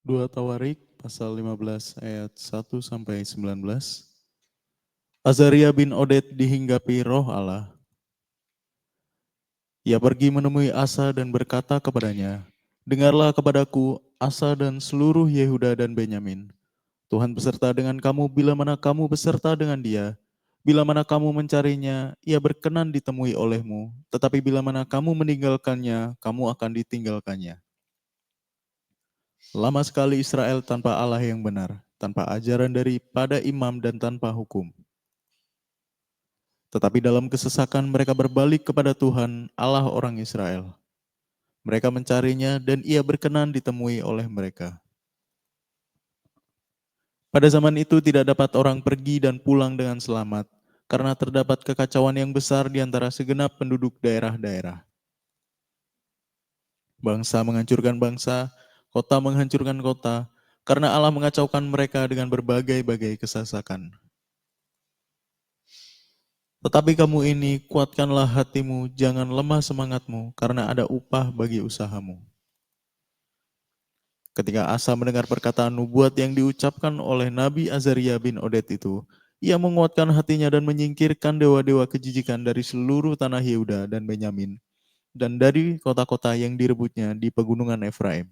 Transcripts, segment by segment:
2 Tawarik pasal 15 ayat 1 sampai 19. Azaria bin Oded dihinggapi roh Allah. Ia pergi menemui Asa dan berkata kepadanya, "Dengarlah kepadaku, Asa dan seluruh Yehuda dan Benyamin. Tuhan beserta dengan kamu bila mana kamu beserta dengan dia. Bila mana kamu mencarinya, ia berkenan ditemui olehmu. Tetapi bila mana kamu meninggalkannya, kamu akan ditinggalkannya. Lama sekali Israel tanpa Allah yang benar, tanpa ajaran daripada imam dan tanpa hukum. Tetapi dalam kesesakan mereka berbalik kepada Tuhan, Allah orang Israel. Mereka mencarinya dan ia berkenan ditemui oleh mereka. Pada zaman itu tidak dapat orang pergi dan pulang dengan selamat, karena terdapat kekacauan yang besar di antara segenap penduduk daerah-daerah. Bangsa menghancurkan bangsa, kota menghancurkan kota, karena Allah mengacaukan mereka dengan berbagai-bagai kesesakan. Tetapi kamu ini, kuatkanlah hatimu, jangan lemah semangatmu, karena ada upah bagi usahamu. Ketika Asa mendengar perkataan nubuat yang diucapkan oleh Nabi Azaria bin Oded itu, ia menguatkan hatinya dan menyingkirkan dewa-dewa kejijikan dari seluruh tanah Yehuda dan Benyamin, dan dari kota-kota yang direbutnya di pegunungan Efraim.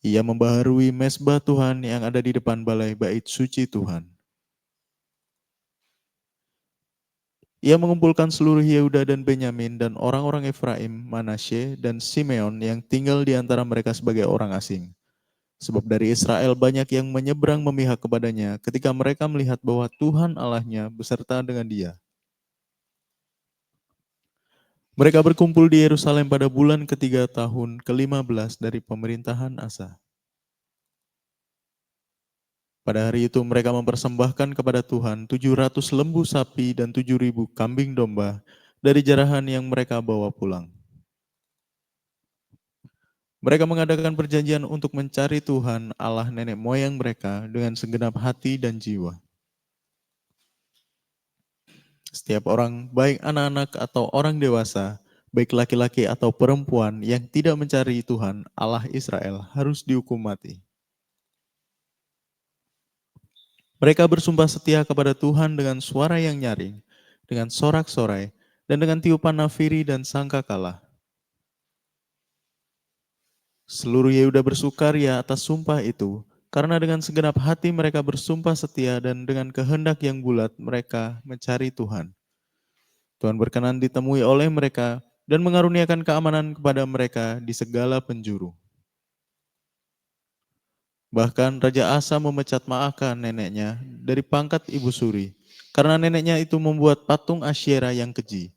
Ia membaharui mezbah Tuhan yang ada di depan balai bait suci Tuhan. Ia mengumpulkan seluruh Yehuda dan Benyamin dan orang-orang Efraim, Manasye, dan Simeon yang tinggal di antara mereka sebagai orang asing. Sebab dari Israel banyak yang menyeberang memihak kepadanya ketika mereka melihat bahwa Tuhan Allahnya beserta dengan dia. Mereka berkumpul di Yerusalem pada bulan ketiga tahun ke-15 dari pemerintahan Asa. Pada hari itu mereka mempersembahkan kepada Tuhan 700 lembu sapi dan 7.000 kambing domba dari jarahan yang mereka bawa pulang. Mereka mengadakan perjanjian untuk mencari Tuhan Allah nenek moyang mereka dengan segenap hati dan jiwa. Setiap orang, baik anak-anak atau orang dewasa, baik laki-laki atau perempuan yang tidak mencari Tuhan Allah Israel harus dihukum mati. Mereka bersumpah setia kepada Tuhan dengan suara yang nyaring, dengan sorak-sorai, dan dengan tiupan nafiri dan sangkakala. Seluruh Yehuda bersukaria atas sumpah itu, karena dengan segenap hati mereka bersumpah setia dan dengan kehendak yang bulat mereka mencari Tuhan. Tuhan berkenan ditemui oleh mereka dan mengaruniakan keamanan kepada mereka di segala penjuru. Bahkan Raja Asa memecat Maaka neneknya dari pangkat ibu suri, karena neneknya itu membuat patung Asyera yang keji.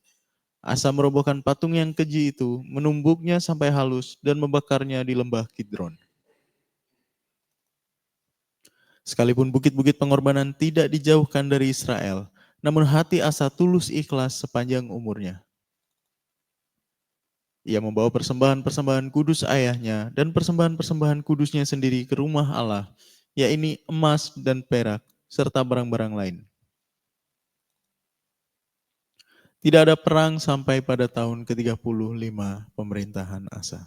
Asa merobohkan patung yang keji itu, menumbuknya sampai halus dan membakarnya di lembah Kidron. Sekalipun bukit-bukit pengorbanan tidak dijauhkan dari Israel, namun hati Asa tulus ikhlas sepanjang umurnya. Ia membawa persembahan-persembahan kudus ayahnya dan persembahan-persembahan kudusnya sendiri ke rumah Allah, yaitu emas dan perak, serta barang-barang lain. Tidak ada perang sampai pada tahun ke-35 pemerintahan Asa.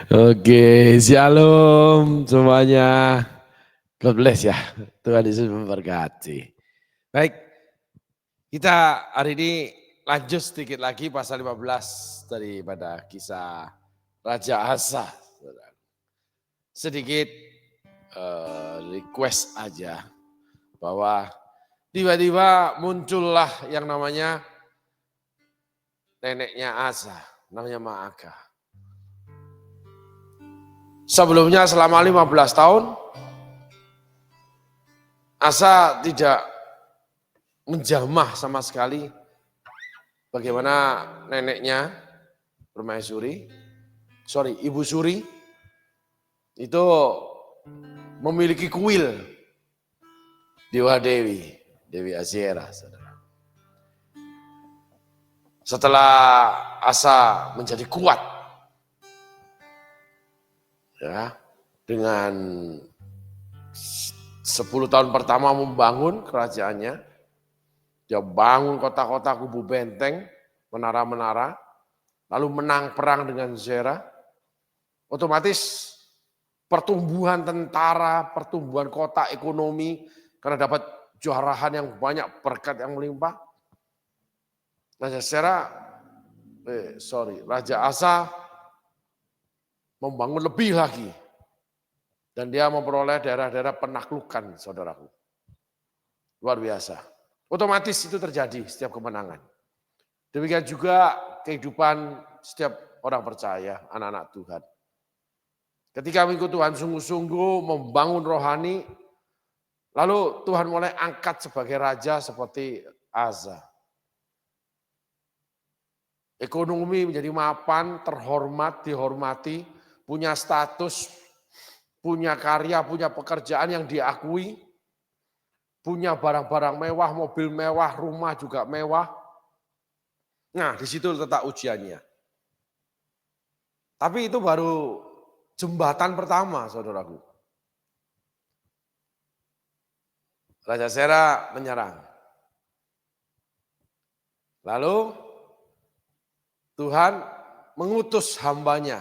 Oke, shalom semuanya. God bless ya. Tuhan Yesus memberkati. Baik, kita hari ini lanjut sedikit lagi pasal 15 daripada kisah Raja Asa. Sedikit request aja bahwa tiba-tiba muncullah yang namanya neneknya Asa, namanya Maaka. Sebelumnya selama 15 tahun Asa tidak menjamah sama sekali bagaimana neneknya Ibu Suri itu memiliki kuil Dewa Dewi Asyera, saudara. Setelah Asa menjadi kuat, ya, dengan 10 tahun pertama membangun kerajaannya, Dia bangun kota-kota kubu benteng, menara-menara, lalu menang perang dengan Zerah. Otomatis pertumbuhan tentara, pertumbuhan kota, ekonomi, karena dapat jarahan yang banyak, berkat yang melimpah. Raja Asa membangun lebih lagi. Dan dia memperoleh daerah-daerah penaklukan, saudaraku. Luar biasa. Otomatis itu terjadi setiap kemenangan. Demikian juga kehidupan setiap orang percaya, anak-anak Tuhan. Ketika mengikut Tuhan sungguh-sungguh membangun rohani, lalu Tuhan mulai angkat sebagai raja seperti Asa. Ekonomi menjadi mapan, terhormat, dihormati, punya status, punya karya, punya pekerjaan yang diakui, punya barang-barang mewah, mobil mewah, rumah juga mewah. Nah, di situ letak ujiannya. Tapi itu baru jembatan pertama, saudaraku. Raja Zerah menyerang. Lalu Tuhan mengutus hambanya,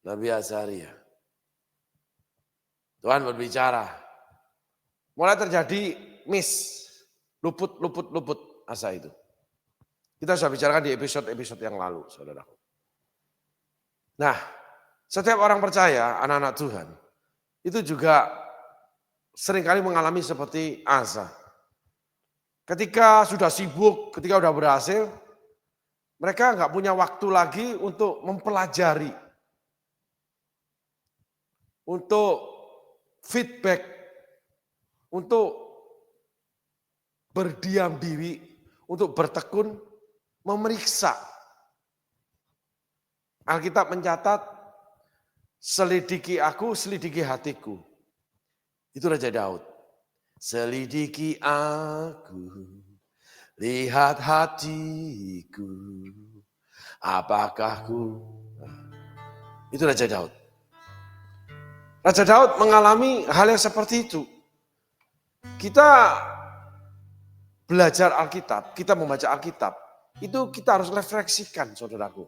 Nabi Azaria. Tuhan berbicara. Mulai terjadi luput Asa itu. Kita sudah bicarakan di episode-episode yang lalu, saudaraku. Nah, setiap orang percaya, anak-anak Tuhan, itu juga seringkali mengalami seperti Asa. Ketika sudah sibuk, ketika sudah berhasil, mereka nggak punya waktu lagi untuk mempelajari, untuk feedback, untuk berdiam diri, untuk bertekun, memeriksa. Alkitab mencatat, selidiki aku, selidiki hatiku. Itu Raja Daud. Selidiki aku, lihat hatiku, apakah ku... Itu Raja Daud. Raja Daud mengalami hal yang seperti itu. Kita belajar Alkitab, kita membaca Alkitab, itu kita harus refleksikan, saudaraku.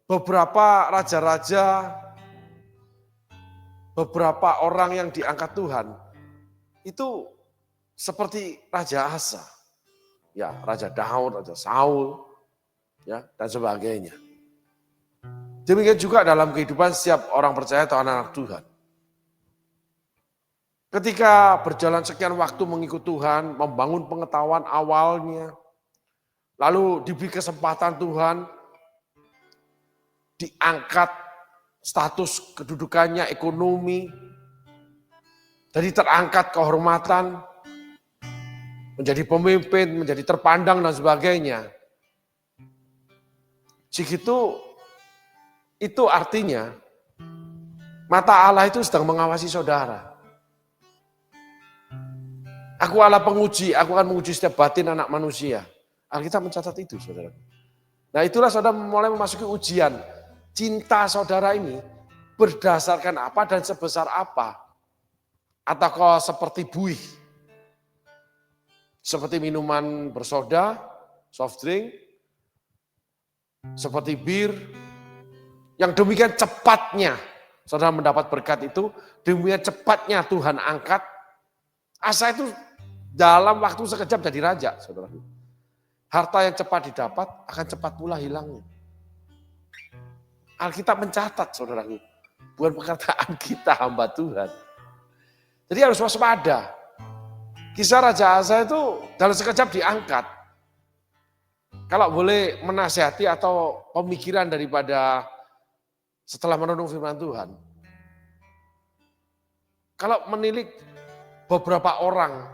Beberapa raja-raja, beberapa orang yang diangkat Tuhan, itu seperti Raja Asa, ya Raja Daud, Raja Saul, ya dan sebagainya. Demikian juga dalam kehidupan setiap orang percaya atau anak-anak Tuhan. Ketika berjalan sekian waktu mengikut Tuhan, membangun pengetahuan awalnya, lalu diberi kesempatan Tuhan, diangkat status kedudukannya, ekonomi, jadi terangkat kehormatan, menjadi pemimpin, menjadi terpandang dan sebagainya. Segitu, itu artinya mata Allah itu sedang mengawasi saudara. Aku Allah penguji, aku akan menguji setiap batin anak manusia. Alkitab mencatat itu, saudara. Nah itulah saudara mulai memasuki ujian. Cinta saudara ini berdasarkan apa dan sebesar apa? Ataukah seperti buih? Seperti minuman bersoda, soft drink, seperti bir, yang demikian cepatnya saudara mendapat berkat itu, demikian cepatnya Tuhan angkat. Asa itu dalam waktu sekejap jadi raja, saudara. Harta yang cepat didapat akan cepat pula hilangnya. Alkitab mencatat, saudaraku, bukan perkataan kita hamba Tuhan. Jadi harus waspada. Kisah Raja Asa itu dalam sekejap diangkat. Kalau boleh menasihati atau pemikiran daripada setelah merenung firman Tuhan. Kalau menilik beberapa orang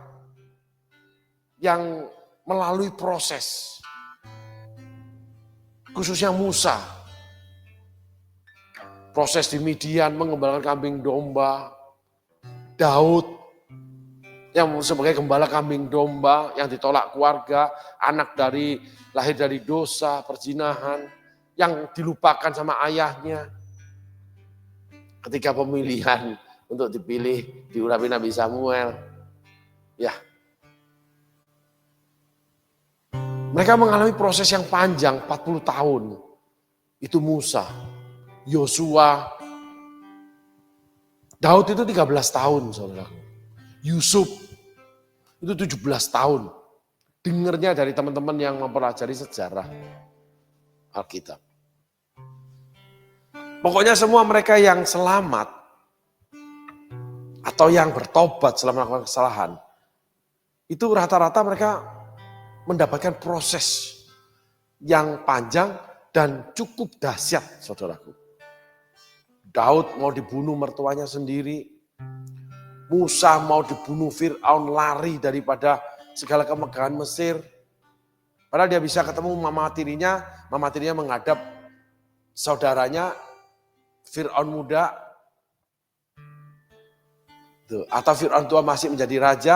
yang melalui proses, khususnya Musa, proses di Midian mengembalakan kambing domba, Daud yang sebagai gembala kambing domba yang ditolak keluarga, anak lahir dari dosa, perzinahan, yang dilupakan sama ayahnya. Ketika pemilihan untuk dipilih diurapi Nabi Samuel, ya Mereka mengalami proses yang panjang 40 tahun. Itu Musa, Yosua, Daud itu 13 tahun saudaraku. Yusuf itu 17 tahun. Dengarnya dari teman-teman yang mempelajari sejarah Alkitab. Pokoknya semua mereka yang selamat atau yang bertobat setelah melakukan kesalahan, itu rata-rata mereka mendapatkan proses yang panjang dan cukup dahsyat, saudaraku. Daud mau dibunuh mertuanya sendiri, Musa mau dibunuh Fir'aun, lari daripada segala kemegahan Mesir. Padahal dia bisa ketemu mama tirinya menghadap saudaranya Fir'aun muda. Atau Fir'aun tua masih menjadi raja,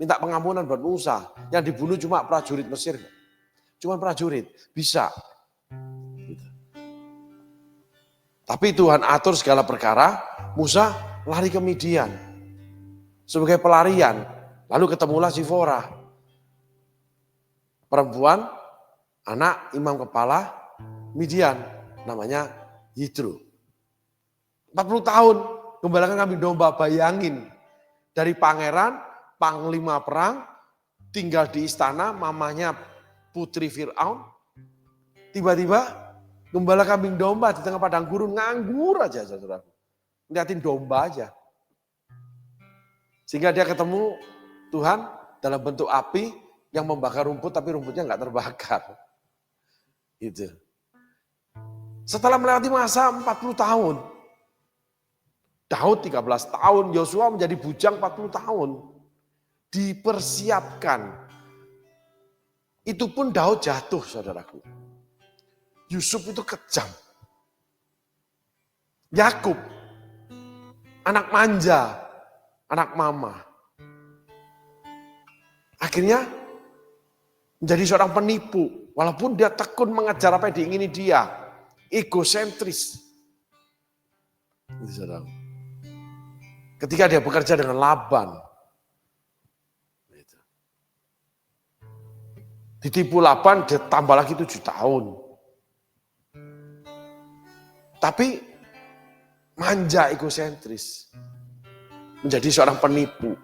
minta pengampunan buat Musa. Yang dibunuh cuma prajurit Mesir. Cuma prajurit, bisa. Tapi Tuhan atur segala perkara, Musa lari ke Midian. Sebagai pelarian, lalu ketemulah Zipora. Perempuan, anak imam kepala Midian, namanya Yitro. 40 tahun, gembalakan kambing domba, bayangin. Dari pangeran, panglima perang, tinggal di istana, mamanya putri Fir'aun. Tiba-tiba gembala kambing domba di tengah padang gurun, nganggur aja saudara. Liatin domba aja. Sehingga dia ketemu Tuhan dalam bentuk api yang membakar rumput, tapi rumputnya nggak terbakar. Gitu. Setelah melewati masa 40 tahun, Daud 13 tahun, Yosua menjadi bujang 40 tahun. Dipersiapkan. Itu pun Daud jatuh, saudaraku. Yusuf itu kejam. Yakub, anak manja, anak mama. Akhirnya menjadi seorang penipu. Walaupun dia tekun mengejar apa yang diingini dia. Egosentris. Itu saudara. Ketika dia bekerja dengan Laban. Ditipu Laban, dia tambah lagi 7 tahun. Tapi manja, egosentris. Menjadi seorang penipu.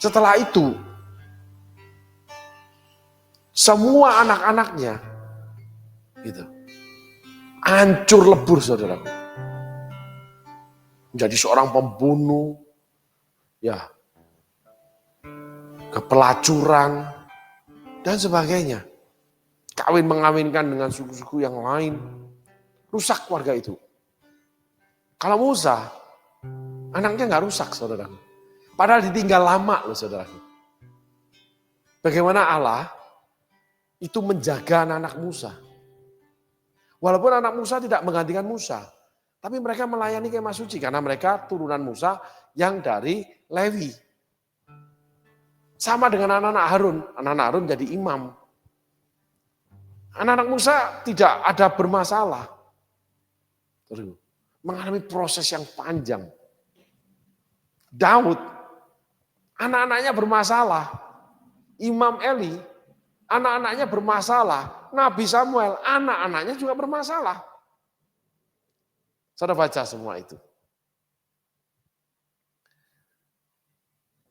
Setelah itu, semua anak-anaknya gitu, hancur lebur, saudaraku. Menjadi seorang pembunuh, ya, kepelacuran, dan sebagainya. Kawin mengawinkan dengan suku-suku yang lain. Rusak keluarga itu. Kalau Musa, anaknya nggak rusak, saudaraku. Padahal ditinggal lama loh, saudaraku. Bagaimana Allah itu menjaga anak-anak Musa. Walaupun anak Musa tidak menggantikan Musa. Tapi mereka melayani kemah suci karena mereka turunan Musa yang dari Lewi. Sama dengan anak-anak Harun. Anak-anak Harun jadi imam. Anak-anak Musa tidak ada bermasalah. Mengalami proses yang panjang. Daud, anak-anaknya bermasalah. Imam Eli, anak-anaknya bermasalah. Nabi Samuel, anak-anaknya juga bermasalah. Saudara baca semua itu.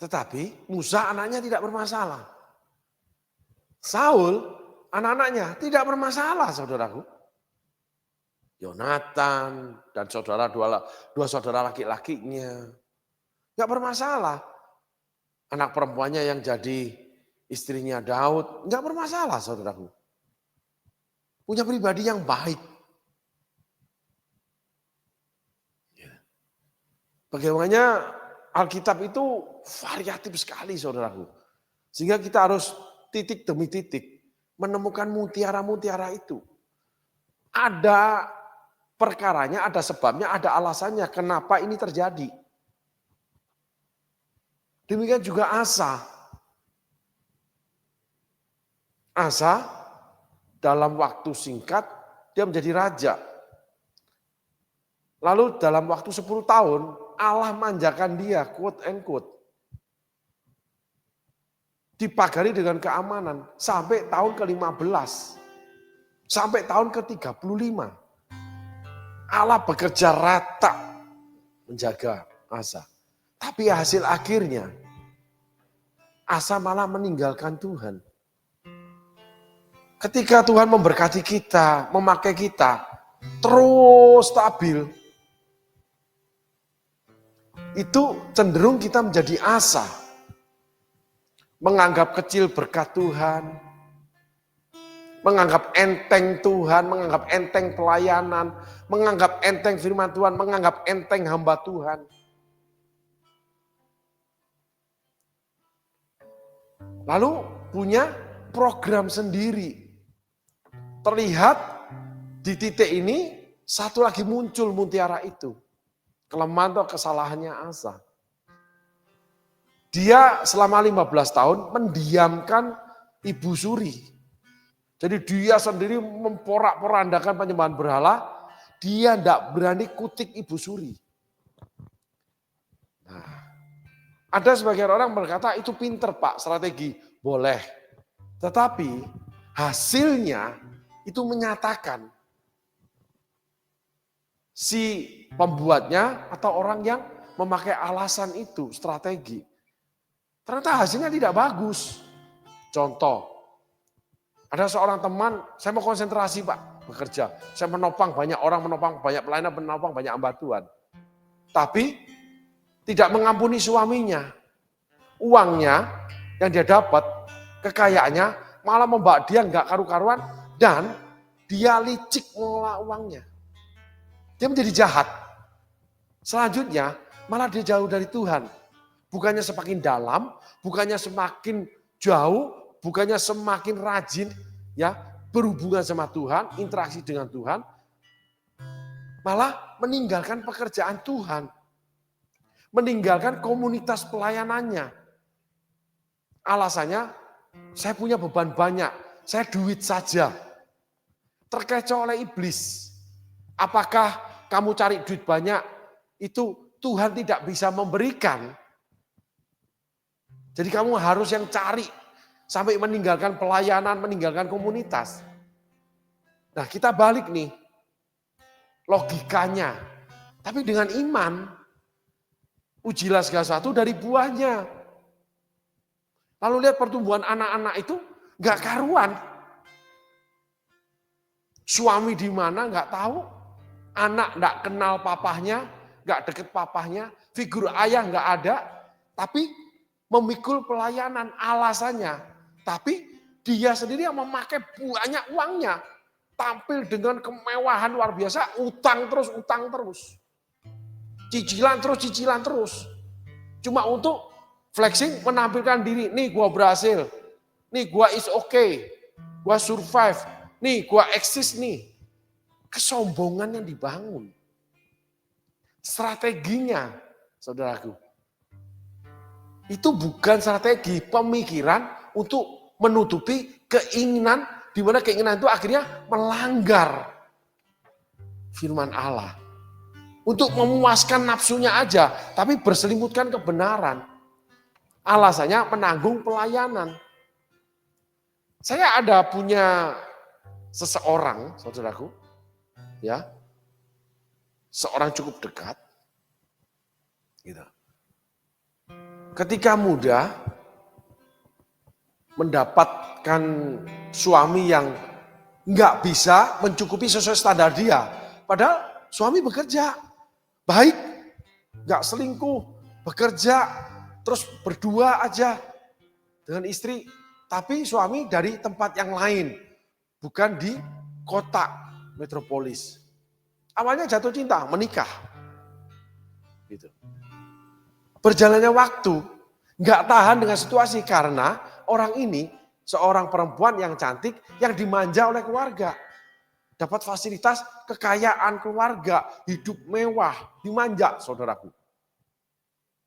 Tetapi Musa anaknya tidak bermasalah. Saul anak-anaknya tidak bermasalah, saudaraku. Yonatan dan dua saudara laki-lakinya. Gak bermasalah. Anak perempuannya yang jadi istrinya Daud, gak bermasalah, saudaraku. Punya pribadi yang baik. Bagaimana Alkitab itu variatif sekali, saudaraku. Sehingga kita harus titik demi titik menemukan mutiara-mutiara itu. Ada perkaranya, ada sebabnya, ada alasannya kenapa ini terjadi. Demikian juga Asa. Asa dalam waktu singkat dia menjadi raja. Lalu dalam waktu 10 tahun Allah manjakan dia, quote and quote. dipagari dengan keamanan sampai tahun ke-15, sampai tahun ke-35. Allah bekerja rata menjaga Asa. Tapi hasil akhirnya Asa malah meninggalkan Tuhan. Ketika Tuhan memberkati kita, memakai kita, terus stabil, itu cenderung kita menjadi Asa. Menganggap kecil berkat Tuhan, menganggap enteng Tuhan, menganggap enteng pelayanan, menganggap enteng firman Tuhan, menganggap enteng hamba Tuhan. Lalu punya program sendiri. Terlihat di titik ini satu lagi muncul mutiara itu. Kelemahan atau kesalahannya Asa. Dia selama 15 tahun mendiamkan Ibu Suri. Jadi dia sendiri memporak-porandakan penyembahan berhala. Dia tidak berani kutik Ibu Suri. Nah, ada sebagian orang berkata itu pinter Pak, strategi. Boleh. Tetapi hasilnya itu menyatakan si pembuatnya atau orang yang memakai alasan itu, strategi. Ternyata hasilnya tidak bagus. Contoh, ada seorang teman, saya mau konsentrasi Pak, bekerja. Saya menopang banyak orang, menopang banyak pelayanan, menopang banyak hamba Tuhan. Tapi tidak mengampuni suaminya. Uangnya yang dia dapat, kekayaannya malah membawa dia nggak karu-karuan dan dia licik mengelola uangnya. Dia menjadi jahat. Selanjutnya malah dia jauh dari Tuhan. Bukannya semakin dalam, bukannya semakin jauh, bukannya semakin rajin ya berhubungan sama Tuhan, interaksi dengan Tuhan, malah meninggalkan pekerjaan Tuhan. Meninggalkan komunitas pelayanannya. Alasannya, saya punya beban banyak, saya duit saja. Terkecoh oleh iblis. Apakah kamu cari duit banyak, itu Tuhan tidak bisa memberikan. Jadi kamu harus yang cari, sampai meninggalkan pelayanan, meninggalkan komunitas. Nah kita balik nih, logikanya. Tapi dengan iman, ujilah segala sesuatu dari buahnya. Lalu lihat pertumbuhan anak-anak itu nggak karuan. Suami di mana nggak tahu, anak nggak kenal papahnya, nggak deket papahnya, figur ayah nggak ada, tapi memikul pelayanan alasannya. Tapi dia sendiri yang memakai banyak uangnya, tampil dengan kemewahan luar biasa, utang terus. Cicilan terus. Cuma untuk flexing, menampilkan diri. Nih gua berhasil. Nih gua is okay. Gua survive. Nih gua eksis nih. Kesombongan yang dibangun. Strateginya, saudaraku. Itu bukan strategi, pemikiran untuk menutupi keinginan, di mana keinginan itu akhirnya melanggar firman Allah. Untuk memuaskan nafsunya aja, tapi berselimutkan kebenaran. Alasannya menanggung pelayanan. Saya ada punya seseorang, saudaraku, ya, seorang cukup dekat, gitu. Ketika muda, mendapatkan suami yang nggak bisa mencukupi sesuai standar dia, padahal suami bekerja, baik, nggak selingkuh, bekerja, terus berdua aja dengan istri, tapi suami dari tempat yang lain, bukan di kota metropolis. Awalnya jatuh cinta, menikah. Gitu. Berjalannya waktu, nggak tahan dengan situasi karena orang ini seorang perempuan yang cantik, yang dimanja oleh keluarga. Dapat fasilitas kekayaan keluarga, hidup mewah, dimanja saudaraku.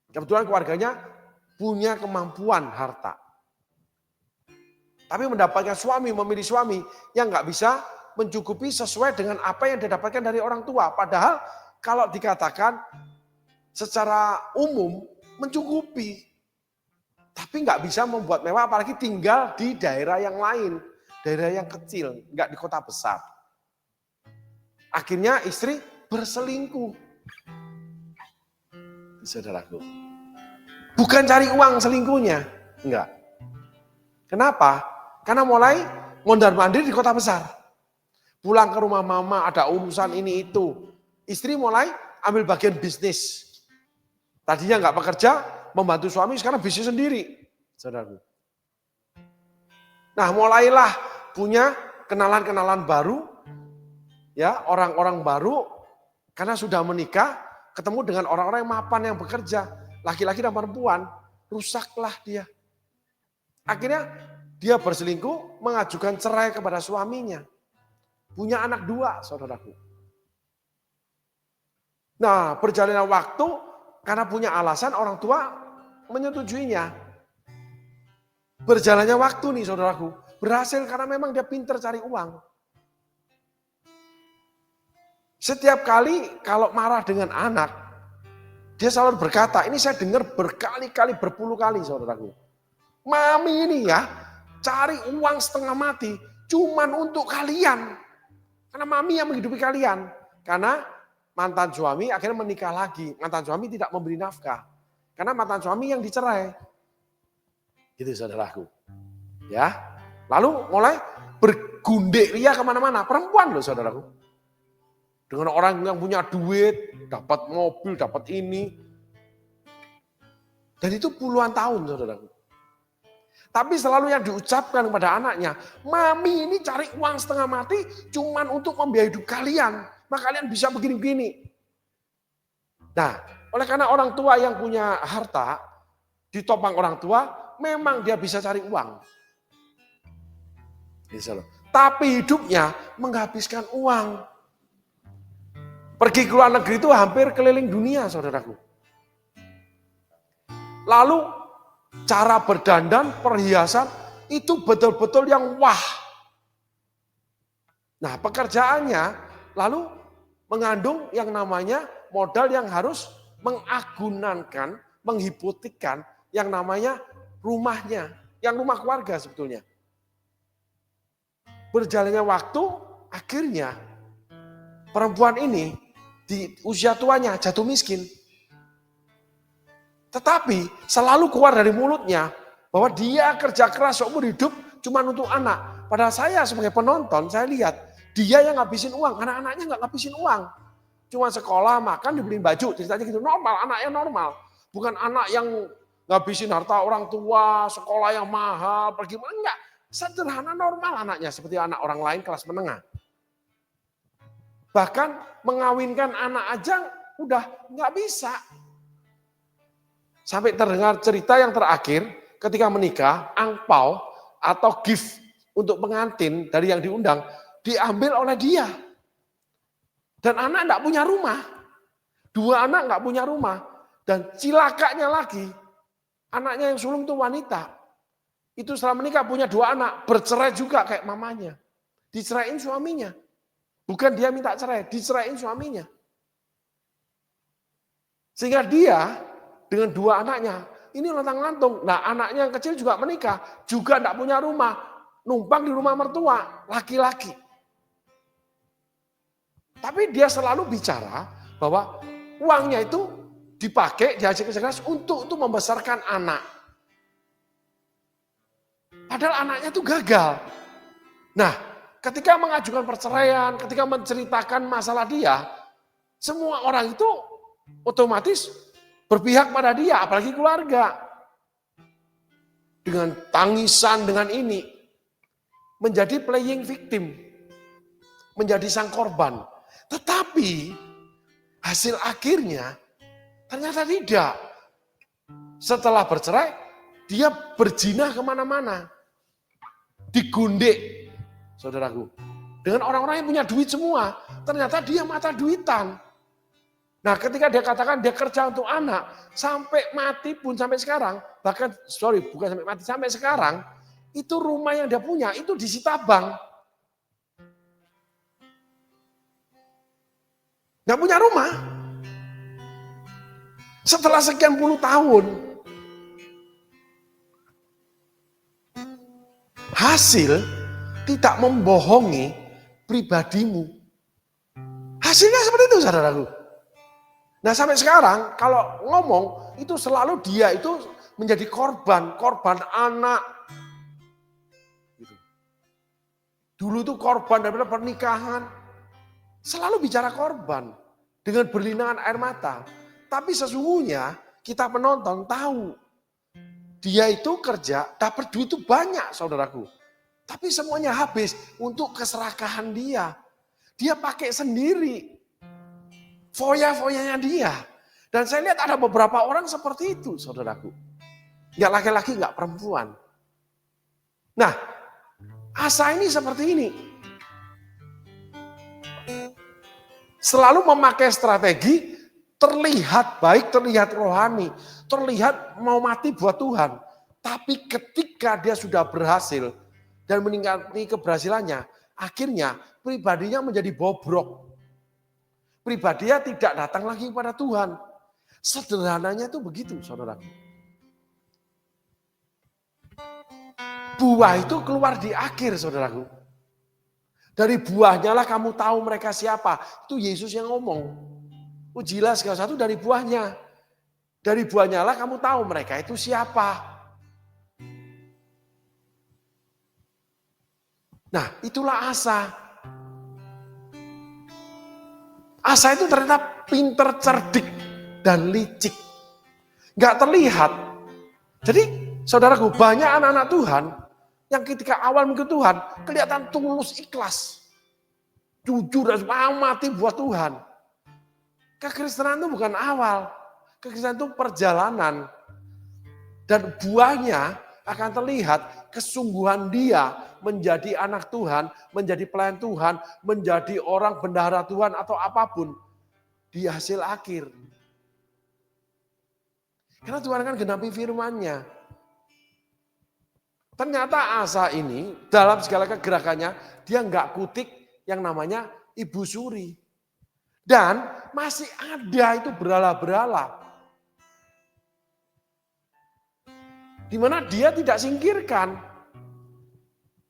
Kebetulan keluarganya punya kemampuan harta. Tapi mendapatkan suami, memilih suami yang nggak bisa mencukupi sesuai dengan apa yang didapatkan dari orang tua. Padahal kalau dikatakan secara umum mencukupi. Tapi nggak bisa membuat mewah, apalagi tinggal di daerah yang lain. Daerah yang kecil, nggak di kota besar. Akhirnya istri berselingkuh. Saudaraku. Bukan cari uang selingkuhnya. Enggak. Kenapa? Karena mulai mondar-mandir di kota besar. Pulang ke rumah mama, ada urusan ini itu. Istri mulai ambil bagian bisnis. Tadinya nggak bekerja, membantu suami, sekarang bisnis sendiri. Saudaraku. Nah, mulailah punya kenalan-kenalan baru, ya, orang-orang baru, karena sudah menikah, ketemu dengan orang-orang yang mapan, yang bekerja, laki-laki dan perempuan, rusaklah dia. Akhirnya dia berselingkuh, mengajukan cerai kepada suaminya. Punya anak 2, saudaraku. Nah, berjalannya waktu, karena punya alasan orang tua menyetujuinya. Berjalannya waktu nih saudaraku, berhasil karena memang dia pintar cari uang. Setiap kali kalau marah dengan anak, dia selalu berkata, ini saya dengar berkali-kali, berpuluh kali saudaraku. Mami ini ya, cari uang setengah mati, cuman untuk kalian. Karena mami yang menghidupi kalian. Karena mantan suami akhirnya menikah lagi. Mantan suami tidak memberi nafkah. Karena mantan suami yang dicerai. Gitu saudaraku. Ya, lalu mulai bergundek ria kemana-mana. Perempuan loh saudaraku. Dengan orang yang punya duit, dapat mobil, dapat ini. Dan itu puluhan tahun saudaraku. Tapi selalu yang diucapkan kepada anaknya, mami ini cari uang setengah mati cuman untuk membiayai hidup kalian. Maka kalian bisa begini-begini. Nah, oleh karena orang tua yang punya harta, ditopang orang tua, memang dia bisa cari uang. Tapi hidupnya menghabiskan uang. Pergi ke luar negeri itu hampir keliling dunia, saudaraku. Lalu cara berdandan, perhiasan, itu betul-betul yang wah. Nah, pekerjaannya lalu mengandung yang namanya modal yang harus mengagunankan, menghipotekkan yang namanya rumahnya, yang rumah keluarga sebetulnya. Berjalannya waktu, akhirnya perempuan ini di usia tuanya jatuh miskin. Tetapi selalu keluar dari mulutnya bahwa dia kerja keras seumur hidup cuma untuk anak. Padahal saya sebagai penonton, saya lihat dia yang ngabisin uang, anak-anaknya nggak ngabisin uang. Cuma sekolah, makan, dibeliin baju, ceritanya gitu. Normal, anaknya normal. Bukan anak yang ngabisin harta orang tua, sekolah yang mahal, pergi mana, enggak. Sederhana normal anaknya, seperti anak orang lain kelas menengah. Bahkan mengawinkan anak aja udah nggak bisa. Sampai terdengar cerita yang terakhir ketika menikah, angpau atau gift untuk pengantin dari yang diundang diambil oleh dia. Dan anak enggak punya rumah. 2 anak enggak punya rumah. Dan cilakanya lagi, anaknya yang sulung itu wanita. Itu setelah menikah punya 2 anak, bercerai juga kayak mamanya. Diceraiin suaminya. Bukan dia minta cerai, diceraiin suaminya. Sehingga dia dengan 2 anaknya, ini lontang-lantung. Nah, anaknya yang kecil juga menikah, juga enggak punya rumah, numpang di rumah mertua, laki-laki. Tapi dia selalu bicara bahwa uangnya itu dipakai, dihasilkan keras untuk membesarkan anak. Padahal anaknya itu gagal. Nah, ketika mengajukan perceraian, ketika menceritakan masalah dia, semua orang itu otomatis berpihak pada dia, apalagi keluarga. Dengan tangisan, dengan ini. Menjadi playing victim. Menjadi sang korban. Tetapi hasil akhirnya ternyata tidak. Setelah bercerai, dia berjinah kemana-mana. Digundek, saudaraku. Dengan orang-orang yang punya duit semua. Ternyata dia mata duitan. Nah, ketika dia katakan dia kerja untuk anak, sampai mati pun sampai sekarang, bahkan bukan sampai mati, sampai sekarang, itu rumah yang dia punya, itu disita bank. Nggak punya rumah. Setelah sekian puluh tahun, hasil tidak membohongi pribadimu. Hasilnya seperti itu, saudaraku. Nah, sampai sekarang kalau ngomong itu selalu dia itu menjadi korban anak. Gitu. Dulu itu korban daripada pernikahan. Selalu bicara korban dengan berlinangan air mata. Tapi sesungguhnya kita penonton tahu dia itu kerja dapat duit itu banyak, saudaraku. Tapi semuanya habis untuk keserakahan dia. Dia pakai sendiri. Foya-foyanya dia. Dan saya lihat ada beberapa orang seperti itu, saudaraku. Enggak laki-laki, enggak perempuan. Nah, Asa ini seperti ini. Selalu memakai strategi terlihat baik, terlihat rohani, terlihat mau mati buat Tuhan. Tapi ketika dia sudah berhasil dan meningkati keberhasilannya, akhirnya pribadinya menjadi bobrok. Pribadinya tidak datang lagi kepada Tuhan. Sederhananya itu begitu, saudara. Buah itu keluar di akhir, saudaraku. Dari buahnya lah kamu tahu mereka siapa. Itu Yesus yang ngomong. Ujilah segala sesuatu dari buahnya. Dari buahnya lah kamu tahu mereka itu siapa. Nah, itulah Asa. Asa itu ternyata pinter, cerdik, dan licik. Gak terlihat. Jadi, saudaraku, banyak anak-anak Tuhan yang ketika awal mengikut Tuhan, kelihatan tulus, ikhlas. Jujur dan mau mati buat Tuhan. Kekristenan itu bukan awal. Kekristenan itu perjalanan. Dan buahnya akan terlihat kesungguhan dia menjadi anak Tuhan, menjadi pelayan Tuhan, menjadi orang bendahara Tuhan atau apapun. Di hasil akhir. Karena Tuhan akan genapi firman-Nya. Ternyata Asa ini dalam segala kegerakannya dia nggak kutik yang namanya ibu suri. Dan masih ada itu berhala-berhala. Di mana dia tidak singkirkan.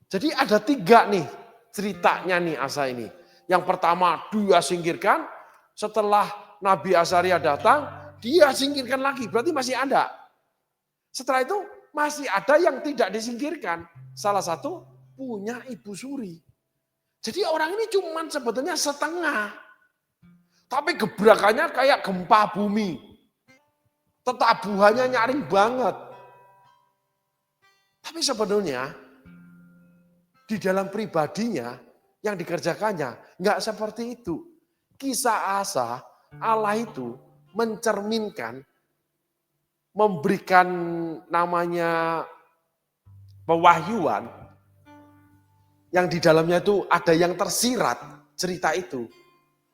Jadi ada 3 nih ceritanya nih Asa ini. Yang pertama dia singkirkan, setelah Nabi Azaria datang, dia singkirkan lagi, berarti masih ada. Setelah itu masih ada yang tidak disingkirkan. Salah satu punya ibu suri. Jadi orang ini cuma sebetulnya setengah. Tapi gebrakannya kayak gempa bumi. Tetabuhannya nyaring banget. Tapi sebetulnya di dalam pribadinya yang dikerjakannya nggak seperti itu. Kisah Asa, Allah itu mencerminkan, memberikan namanya pewahyuan yang di dalamnya itu ada yang tersirat cerita itu.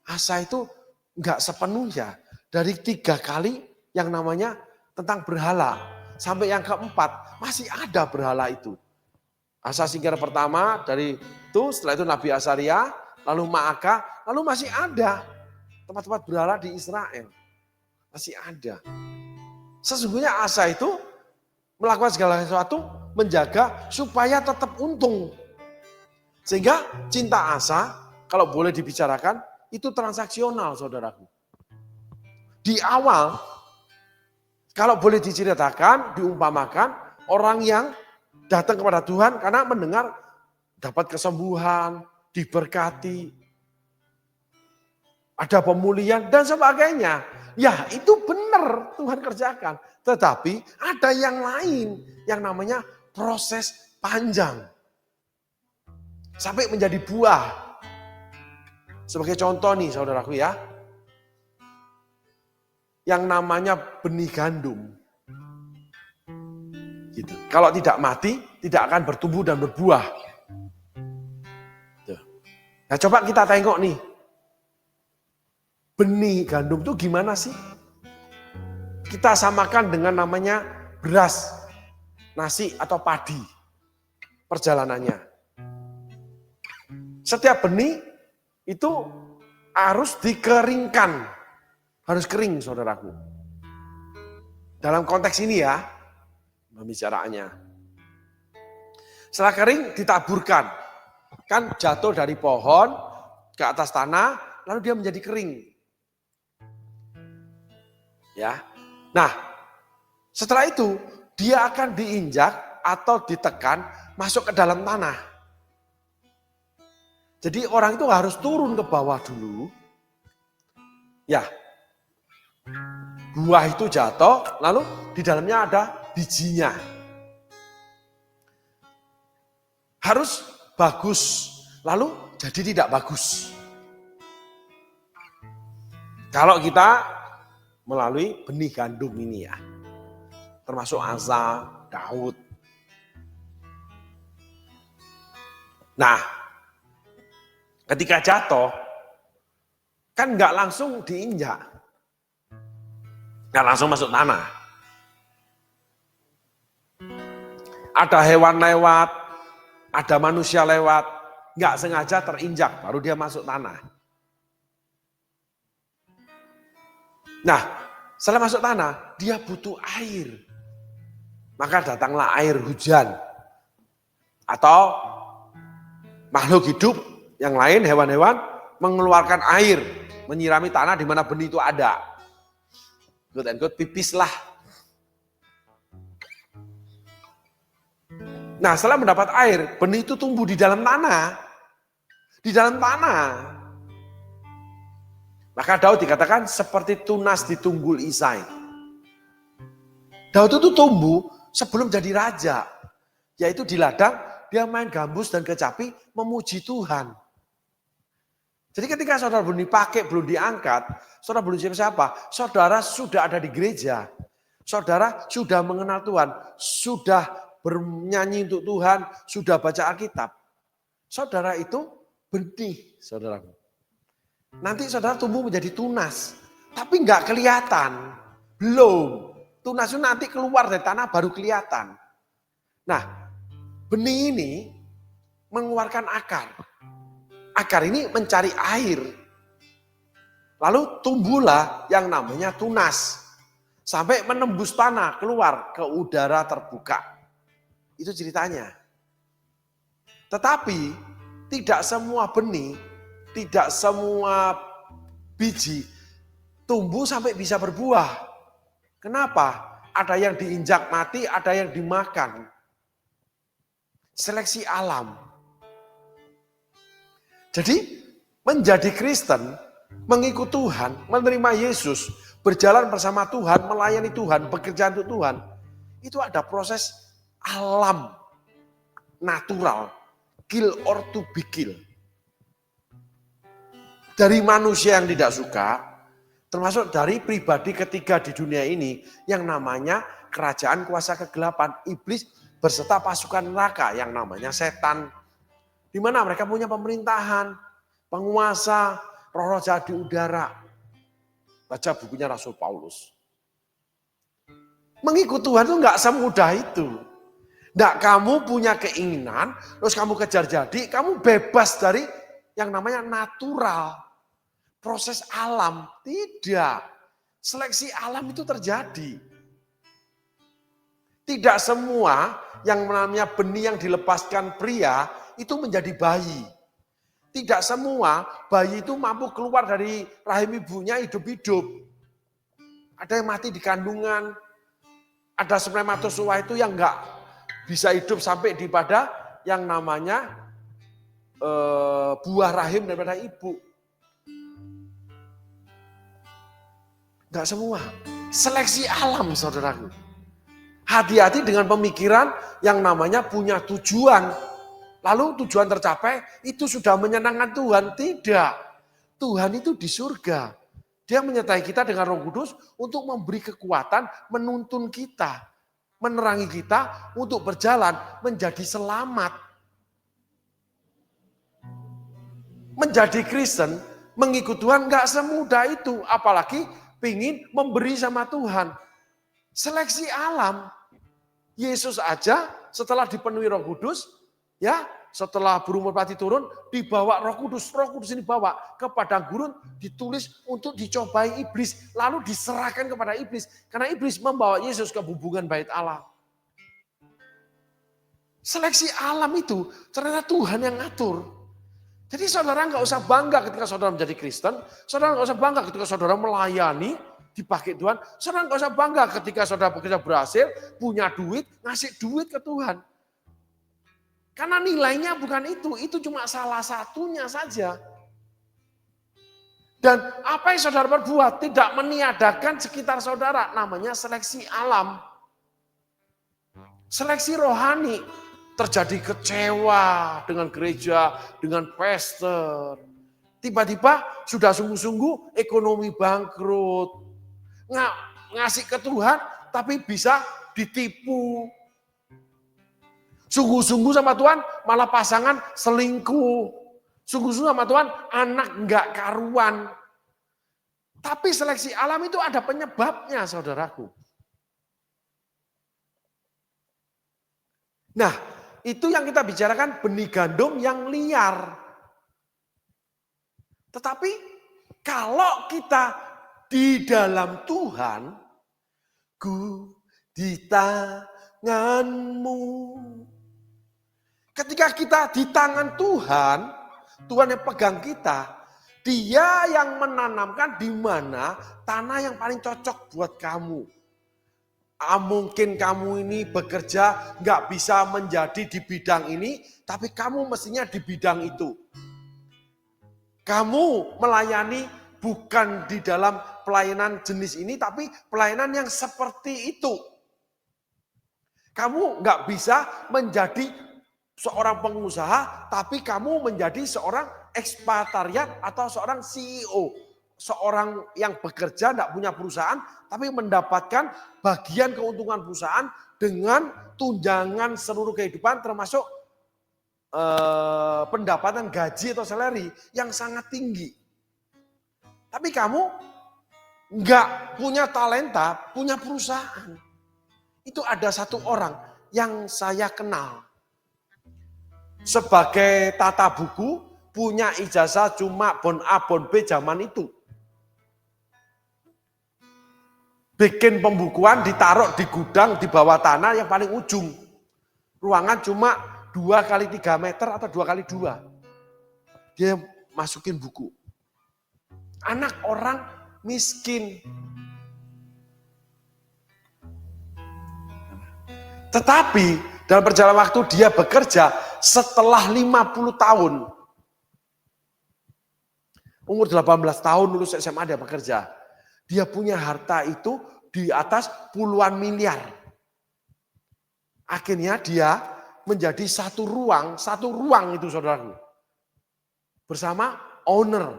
Asa itu enggak sepenuhnya dari 3 kali yang namanya tentang berhala sampai yang keempat masih ada berhala itu. Asa singkir pertama dari itu, setelah itu Nabi Azaria, lalu Maaka, lalu masih ada tempat-tempat berhala di Israel. Masih ada. Sesungguhnya Asa itu melakukan segala sesuatu menjaga supaya tetap untung. Sehingga cinta Asa kalau boleh dibicarakan itu transaksional, saudaraku. Di awal kalau boleh diceritakan, diumpamakan orang yang datang kepada Tuhan karena mendengar dapat kesembuhan, diberkati, ada pemulihan dan sebagainya. Ya itu benar Tuhan kerjakan. Tetapi ada yang lain yang namanya proses panjang. Sampai menjadi buah. Sebagai contoh nih saudaraku ya. Yang namanya benih gandum. Gitu. Kalau tidak mati, tidak akan bertumbuh dan berbuah. Tuh. Nah coba kita tengok nih. Benih gandum itu gimana sih? Kita samakan dengan namanya beras, nasi atau padi. Perjalanannya. Setiap benih itu harus dikeringkan. Harus kering saudaraku. Dalam konteks ini ya, pembicaraannya. Setelah kering ditaburkan. Kan jatuh dari pohon ke atas tanah, lalu dia menjadi kering. Ya. Nah, setelah itu dia akan diinjak atau ditekan masuk ke dalam tanah. Jadi orang itu harus turun ke bawah dulu. Ya. Buah itu jatuh, lalu di dalamnya ada bijinya. Harus bagus, lalu jadi tidak bagus. Kalau kita melalui benih gandum ini ya, termasuk Asa, Daud. Nah, ketika jatuh, kan nggak langsung diinjak, nggak langsung masuk tanah. Ada hewan lewat, ada manusia lewat, nggak sengaja terinjak, baru dia masuk tanah. Nah, setelah masuk tanah, dia butuh air. Maka datanglah air hujan. Atau makhluk hidup yang lain, hewan-hewan, mengeluarkan air, menyirami tanah di mana benih itu ada. Quote and quote, pipislah. Nah, setelah mendapat air, benih itu tumbuh di dalam tanah. Di dalam tanah. Maka Daud dikatakan seperti tunas di tunggul Isai. Daud itu tumbuh sebelum jadi raja. Yaitu di ladang, dia main gambus dan kecapi memuji Tuhan. Jadi ketika saudara belum dipakai, belum diangkat, saudara belum siapa-siapa, saudara sudah ada di gereja. Saudara sudah mengenal Tuhan, sudah bernyanyi untuk Tuhan, sudah baca Alkitab. Saudara itu benih, saudaraku. Nanti saudara tumbuh menjadi tunas, tapi nggak kelihatan, belum. Tunas itu nanti keluar dari tanah baru kelihatan. Nah, benih ini mengeluarkan akar. Akar ini mencari air. Lalu tumbuhlah yang namanya tunas. Sampai menembus tanah, keluar ke udara terbuka. Itu ceritanya. Tetapi tidak semua benih, tidak semua biji tumbuh sampai bisa berbuah. Kenapa? Ada yang diinjak mati, ada yang dimakan. Seleksi alam. Jadi menjadi Kristen, mengikut Tuhan, menerima Yesus, berjalan bersama Tuhan, melayani Tuhan, bekerja untuk Tuhan, itu ada proses alam natural, kill or to be kill. Dari manusia yang tidak suka, termasuk dari pribadi ketiga di dunia ini yang namanya kerajaan kuasa kegelapan, iblis berserta pasukan neraka yang namanya setan. Di mana mereka punya pemerintahan, penguasa, roh-roh jahat di udara. Baca bukunya Rasul Paulus. Mengikut Tuhan itu nggak semudah itu. Nggak kamu punya keinginan, terus kamu kejar jadi, kamu bebas dari yang namanya natural. Proses alam, tidak. Seleksi alam itu terjadi. Tidak semua yang namanya benih yang dilepaskan pria itu menjadi bayi. Tidak semua bayi itu mampu keluar dari rahim ibunya hidup-hidup. Ada yang mati di kandungan. Ada spermatozoa itu yang enggak bisa hidup sampai di pada yang namanya buah rahim daripada ibu. Enggak semua. Seleksi alam, saudaraku. Hati-hati dengan pemikiran yang namanya punya tujuan. Lalu tujuan tercapai itu sudah menyenangkan Tuhan. Tidak. Tuhan itu di surga. Dia menyertai kita dengan Roh Kudus untuk memberi kekuatan, menuntun kita. Menerangi kita untuk berjalan menjadi selamat. Menjadi Kristen, mengikut Tuhan enggak semudah itu. Apalagi pingin memberi sama Tuhan. Seleksi alam. Yesus aja setelah dipenuhi Roh Kudus, ya, setelah burung merpati turun, dibawa Roh Kudus. Roh Kudus ini bawa ke padang gurun, ditulis untuk dicobai iblis, lalu diserahkan kepada iblis. Karena iblis membawa Yesus ke hubungan bait Allah. Seleksi alam itu ternyata Tuhan yang ngatur. Jadi saudara nggak usah bangga ketika saudara menjadi Kristen, saudara nggak usah bangga ketika saudara melayani, dipakai Tuhan, saudara nggak usah bangga ketika saudara bekerja berhasil, punya duit, ngasih duit ke Tuhan. Karena nilainya bukan itu cuma salah satunya saja. Dan apa yang saudara perbuat tidak meniadakan sekitar saudara, namanya seleksi alam. Seleksi rohani. Terjadi kecewa dengan gereja, dengan pastor. Tiba-tiba sudah sungguh-sungguh ekonomi bangkrut. Ngasih ke Tuhan tapi bisa ditipu. Sungguh-sungguh sama Tuhan malah pasangan selingkuh. Sungguh-sungguh sama Tuhan anak enggak karuan. Tapi seleksi alam itu ada penyebabnya saudaraku. Nah, itu yang kita bicarakan benih gandum yang liar. Tetapi kalau kita di dalam Tuhan, ku di tanganmu. Ketika kita di tangan Tuhan, Tuhan yang pegang kita, Dia yang menanamkan di mana tanah yang paling cocok buat kamu. Mungkin kamu ini bekerja nggak bisa menjadi di bidang ini, tapi kamu mestinya di bidang itu. Kamu melayani bukan di dalam pelayanan jenis ini, tapi pelayanan yang seperti itu. Kamu nggak bisa menjadi seorang pengusaha, tapi kamu menjadi seorang ekspatriat atau seorang CEO. Seorang yang bekerja tidak punya perusahaan, tapi mendapatkan bagian keuntungan perusahaan dengan tunjangan seluruh kehidupan termasuk pendapatan gaji atau salary yang sangat tinggi. Tapi kamu nggak punya talenta, punya perusahaan. Itu ada satu orang yang saya kenal. Sebagai tata buku, punya ijazah cuma bon A, bon B zaman itu. Bikin pembukuan ditaruh di gudang di bawah tanah yang paling ujung. Ruangan cuma 2x3 meter atau 2x2. Dia masukin buku. Anak orang miskin. Tetapi dalam perjalanan waktu dia bekerja setelah 50 tahun. Umur 18 tahun lulus SMA dia bekerja. Dia punya harta itu di atas puluhan miliar. Akhirnya dia menjadi satu ruang itu saudaraku. Bersama owner,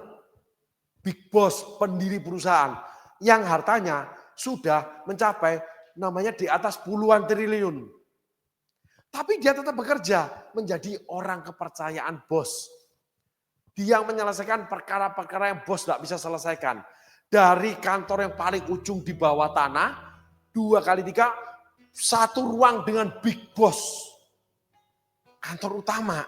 big boss, pendiri perusahaan. Yang hartanya sudah mencapai namanya di atas puluhan triliun. Tapi dia tetap bekerja menjadi orang kepercayaan bos. Dia menyelesaikan perkara-perkara yang bos tidak bisa selesaikan. Dari kantor yang paling ujung di bawah tanah, 2x3, satu ruang dengan big boss. Kantor utama.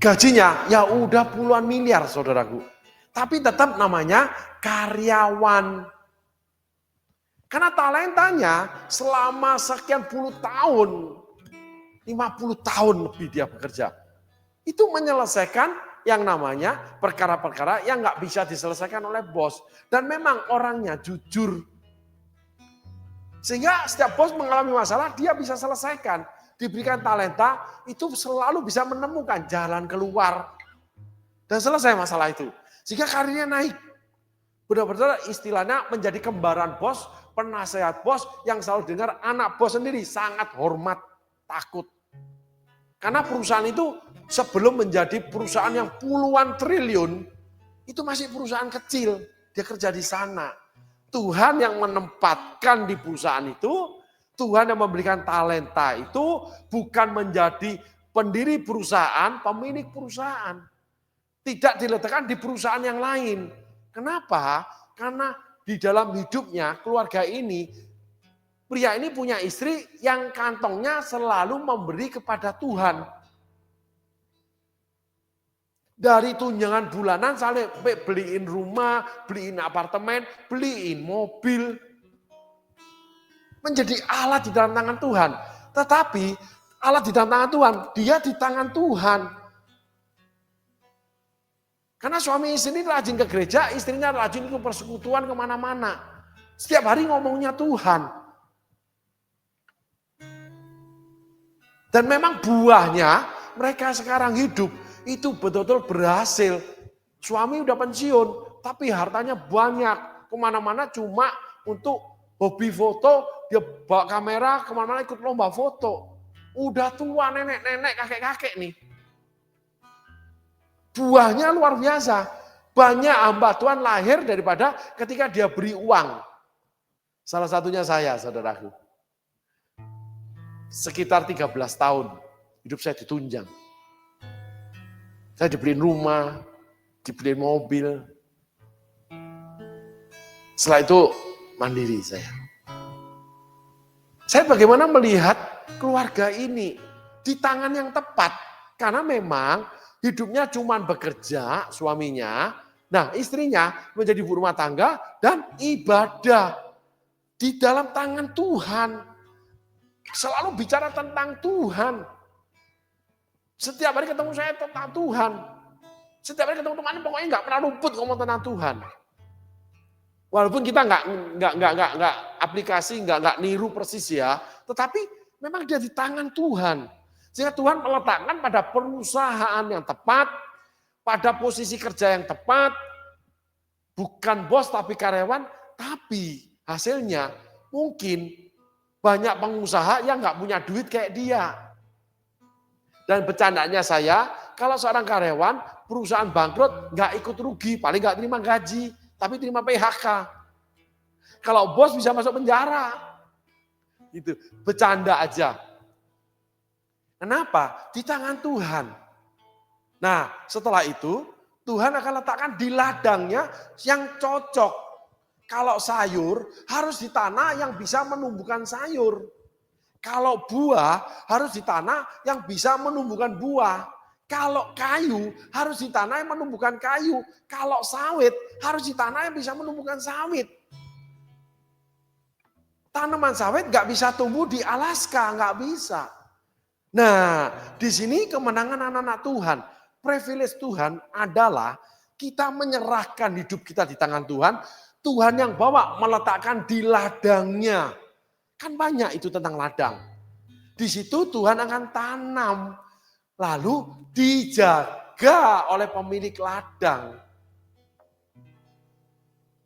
Gajinya ya udah puluhan miliar saudaraku. Tapi tetap namanya karyawan. Karena talentanya selama sekian puluh tahun, 50 tahun lebih dia bekerja. Itu menyelesaikan yang namanya perkara-perkara yang nggak bisa diselesaikan oleh bos. Dan memang orangnya jujur. Sehingga setiap bos mengalami masalah, dia bisa selesaikan. Diberikan talenta, itu selalu bisa menemukan jalan keluar. Dan selesai masalah itu. Sehingga karirnya naik. Benar-benar istilahnya menjadi kembaran bos, penasehat bos yang selalu dengar anak bos sendiri. Sangat hormat, takut. Karena perusahaan itu sebelum menjadi perusahaan yang puluhan triliun, itu masih perusahaan kecil. Dia kerja di sana. Tuhan yang menempatkan di perusahaan itu, Tuhan yang memberikan talenta itu bukan menjadi pendiri perusahaan, pemilik perusahaan. Tidak diletakkan di perusahaan yang lain. Kenapa? Karena di dalam hidupnya, keluarga ini, pria ini punya istri yang kantongnya selalu memberi kepada Tuhan. Dari tunjangan bulanan sampai beliin rumah, beliin apartemen, beliin mobil. Menjadi alat di dalam tangan Tuhan. Tetapi Allah di dalam tangan Tuhan, dia di tangan Tuhan. Karena suami istri ini rajin ke gereja, istrinya rajin ke persekutuan kemana-mana. Setiap hari ngomongnya Tuhan. Dan memang buahnya mereka sekarang hidup itu betul-betul berhasil. Suami udah pensiun, tapi hartanya banyak. Kemana-mana cuma untuk hobi foto, dia bawa kamera kemana-mana ikut lomba foto. Udah tua, nenek-nenek, kakek-kakek nih. Buahnya luar biasa. Banyak hamba Tuhan lahir daripada ketika dia beri uang. Salah satunya saya, saudaraku. Sekitar 13 tahun hidup saya ditunjang. Saya dibeliin rumah, dibeliin mobil. Setelah itu mandiri saya. Saya bagaimana melihat keluarga ini di tangan yang tepat. Karena memang hidupnya cuma bekerja, suaminya. Nah, istrinya menjadi ibu rumah tangga dan ibadah di dalam tangan Tuhan. Selalu bicara tentang Tuhan. Setiap hari ketemu saya tentang Tuhan. Setiap hari ketemu teman pokoknya nggak pernah luput ngomong tentang Tuhan. Walaupun kita nggak aplikasi, nggak niru persis ya, tetapi memang dia di tangan Tuhan. Sehingga Tuhan meletakkan pada perusahaan yang tepat, pada posisi kerja yang tepat, bukan bos tapi karyawan, tapi hasilnya mungkin banyak pengusaha yang nggak punya duit kayak dia. Dan bercandanya saya, kalau seorang karyawan, perusahaan bangkrut, nggak ikut rugi, paling nggak terima gaji, tapi terima PHK. Kalau bos bisa masuk penjara. Gitu, bercanda aja. Kenapa? Di tangan Tuhan. Nah, setelah itu Tuhan akan letakkan di ladangnya yang cocok. Kalau sayur harus di tanah yang bisa menumbuhkan sayur. Kalau buah harus di tanah yang bisa menumbuhkan buah. Kalau kayu harus di tanah yang menumbuhkan kayu. Kalau sawit harus di tanah yang bisa menumbuhkan sawit. Tanaman sawit nggak bisa tumbuh di Alaska, nggak bisa. Nah, di sini kemenangan anak-anak Tuhan, privilege Tuhan adalah kita menyerahkan hidup kita di tangan Tuhan. Tuhan yang bawa meletakkan di ladangnya. Kan banyak itu tentang ladang. Di situ Tuhan akan tanam. Lalu dijaga oleh pemilik ladang.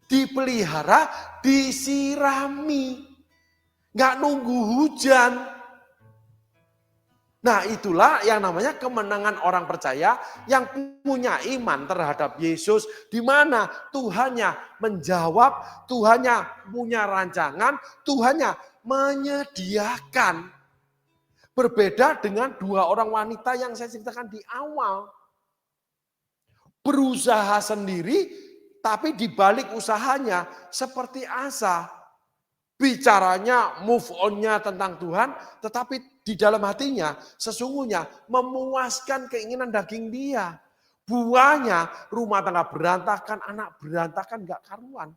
Dipelihara, disirami. Nggak nunggu hujan. Nah, itulah yang namanya kemenangan orang percaya yang punya iman terhadap Yesus, di mana Tuhannya menjawab, Tuhannya punya rancangan, Tuhannya menyediakan. Berbeda dengan dua orang wanita yang saya ceritakan di awal. Berusaha sendiri, tapi di balik usahanya seperti Asa. Bicaranya, move on-nya tentang Tuhan, tetapi di dalam hatinya sesungguhnya memuaskan keinginan daging dia. Buahnya rumah tangga berantakan, anak berantakan, gak karuan.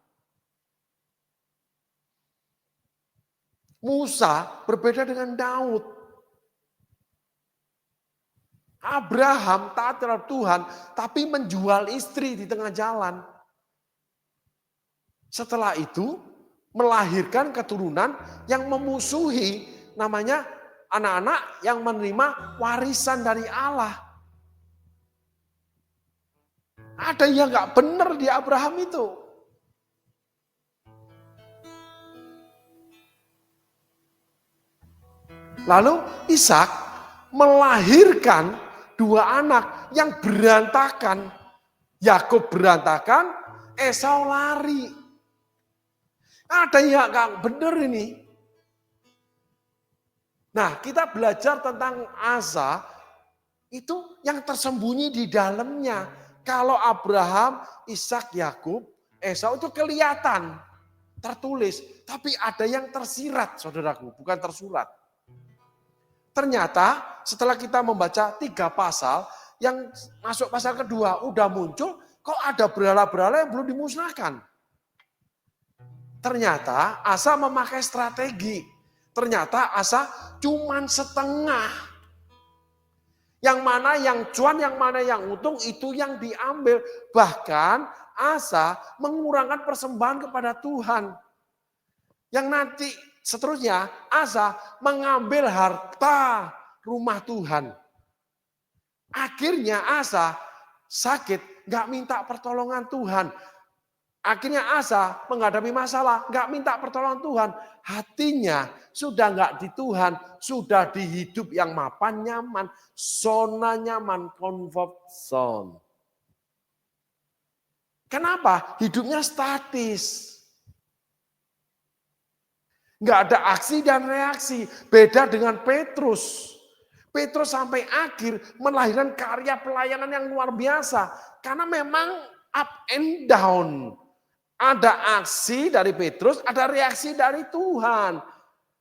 Musa berbeda dengan Daud. Abraham taat terhadap Tuhan, tapi menjual istri di tengah jalan. Setelah itu, melahirkan keturunan yang memusuhi namanya anak-anak yang menerima warisan dari Allah. Ada yang gak benar di Abraham itu. Lalu Ishak melahirkan dua anak yang berantakan. Yakub berantakan, Esau lari. Ada yang gak benar ini. Nah, kita belajar tentang Asa, itu yang tersembunyi di dalamnya. Kalau Abraham, Ishak, Yakub, Esau itu kelihatan, tertulis. Tapi ada yang tersirat, saudaraku, bukan tersurat. Ternyata setelah kita membaca 3 pasal, yang masuk pasal kedua udah muncul, kok ada berhala-berhala yang belum dimusnahkan. Ternyata Asa memakai strategi. Ternyata Asa cuman setengah. Yang mana yang cuan, yang mana yang untung, itu yang diambil. Bahkan Asa mengurangkan persembahan kepada Tuhan. Yang nanti seterusnya Asa mengambil harta rumah Tuhan. Akhirnya Asa sakit, gak minta pertolongan Tuhan. Akhirnya Asa menghadapi masalah, gak minta pertolongan Tuhan. Hatinya sudah gak di Tuhan, sudah di hidup yang mapan nyaman, zona nyaman, comfort zone. Kenapa? Hidupnya statis. Gak ada aksi dan reaksi. Beda dengan Petrus. Petrus sampai akhir melahirkan karya pelayanan yang luar biasa. Karena memang up and down. Ada aksi dari Petrus, ada reaksi dari Tuhan.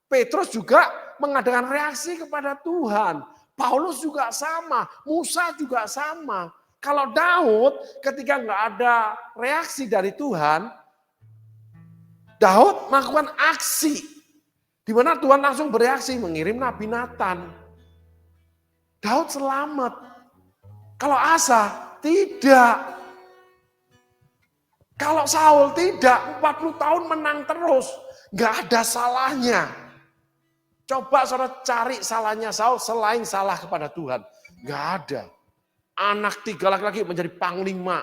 Petrus juga mengadakan reaksi kepada Tuhan. Paulus juga sama, Musa juga sama. Kalau Daud ketika nggak ada reaksi dari Tuhan, Daud melakukan aksi. Di mana Tuhan langsung bereaksi, mengirim Nabi Nathan. Daud selamat. Kalau Asa tidak. Kalau Saul tidak, 40 tahun menang terus. Gak ada salahnya. Coba saudara cari salahnya Saul selain salah kepada Tuhan. Gak ada. Anak 3 laki-laki menjadi panglima.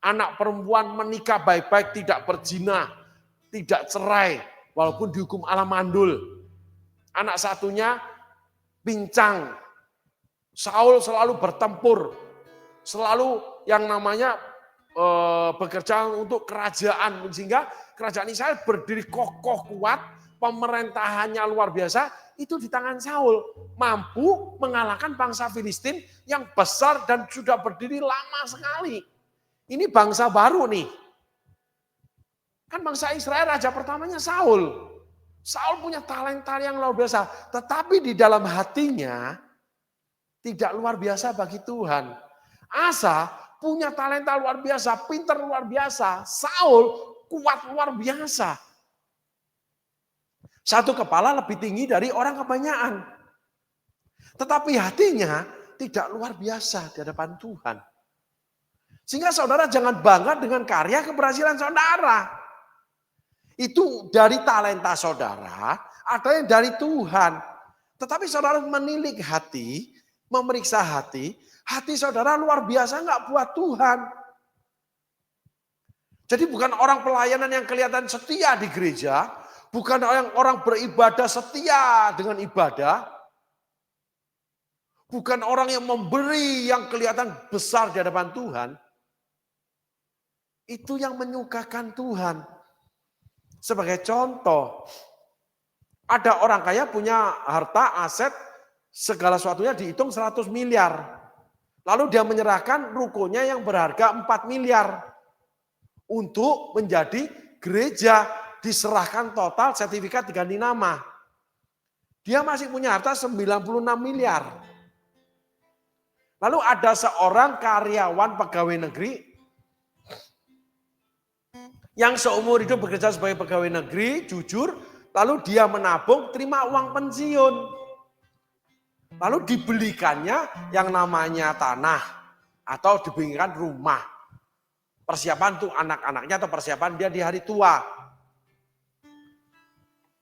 Anak perempuan menikah baik-baik, tidak berzina. Tidak cerai, walaupun dihukum Allah mandul. Anak satunya pincang. Saul selalu bertempur. Selalu yang namanya bekerja untuk kerajaan, sehingga kerajaan Israel berdiri kokoh kuat, pemerintahannya luar biasa, itu di tangan Saul, mampu mengalahkan bangsa Filistin yang besar dan sudah berdiri lama sekali. Ini bangsa baru nih. Kan bangsa Israel raja pertamanya Saul. Saul punya talenta yang luar biasa, tetapi di dalam hatinya tidak luar biasa bagi Tuhan. Asa punya talenta luar biasa, pintar luar biasa. Saul kuat luar biasa. Satu kepala lebih tinggi dari orang kebanyakan. Tetapi hatinya tidak luar biasa di hadapan Tuhan. Sehingga saudara jangan bangga dengan karya keberhasilan saudara. Itu dari talenta saudara, ada yang dari Tuhan. Tetapi saudara menilik hati, memeriksa hati, hati saudara luar biasa nggak buat Tuhan. Jadi bukan orang pelayanan yang kelihatan setia di gereja, bukan orang beribadah setia dengan ibadah, bukan orang yang memberi yang kelihatan besar di hadapan Tuhan. Itu yang menyukakan Tuhan. Sebagai contoh, ada orang kaya punya harta, aset, segala sesuatunya dihitung 100 miliar. Lalu dia menyerahkan rukonya yang berharga 4 miliar untuk menjadi gereja, diserahkan total sertifikat diganti nama. Dia masih punya harta 96 miliar. Lalu ada seorang karyawan pegawai negeri yang seumur hidup bekerja sebagai pegawai negeri, jujur, lalu dia menabung, terima uang pensiun. Lalu dibelikannya yang namanya tanah atau dibelikan rumah. Persiapan untuk anak-anaknya atau persiapan dia di hari tua.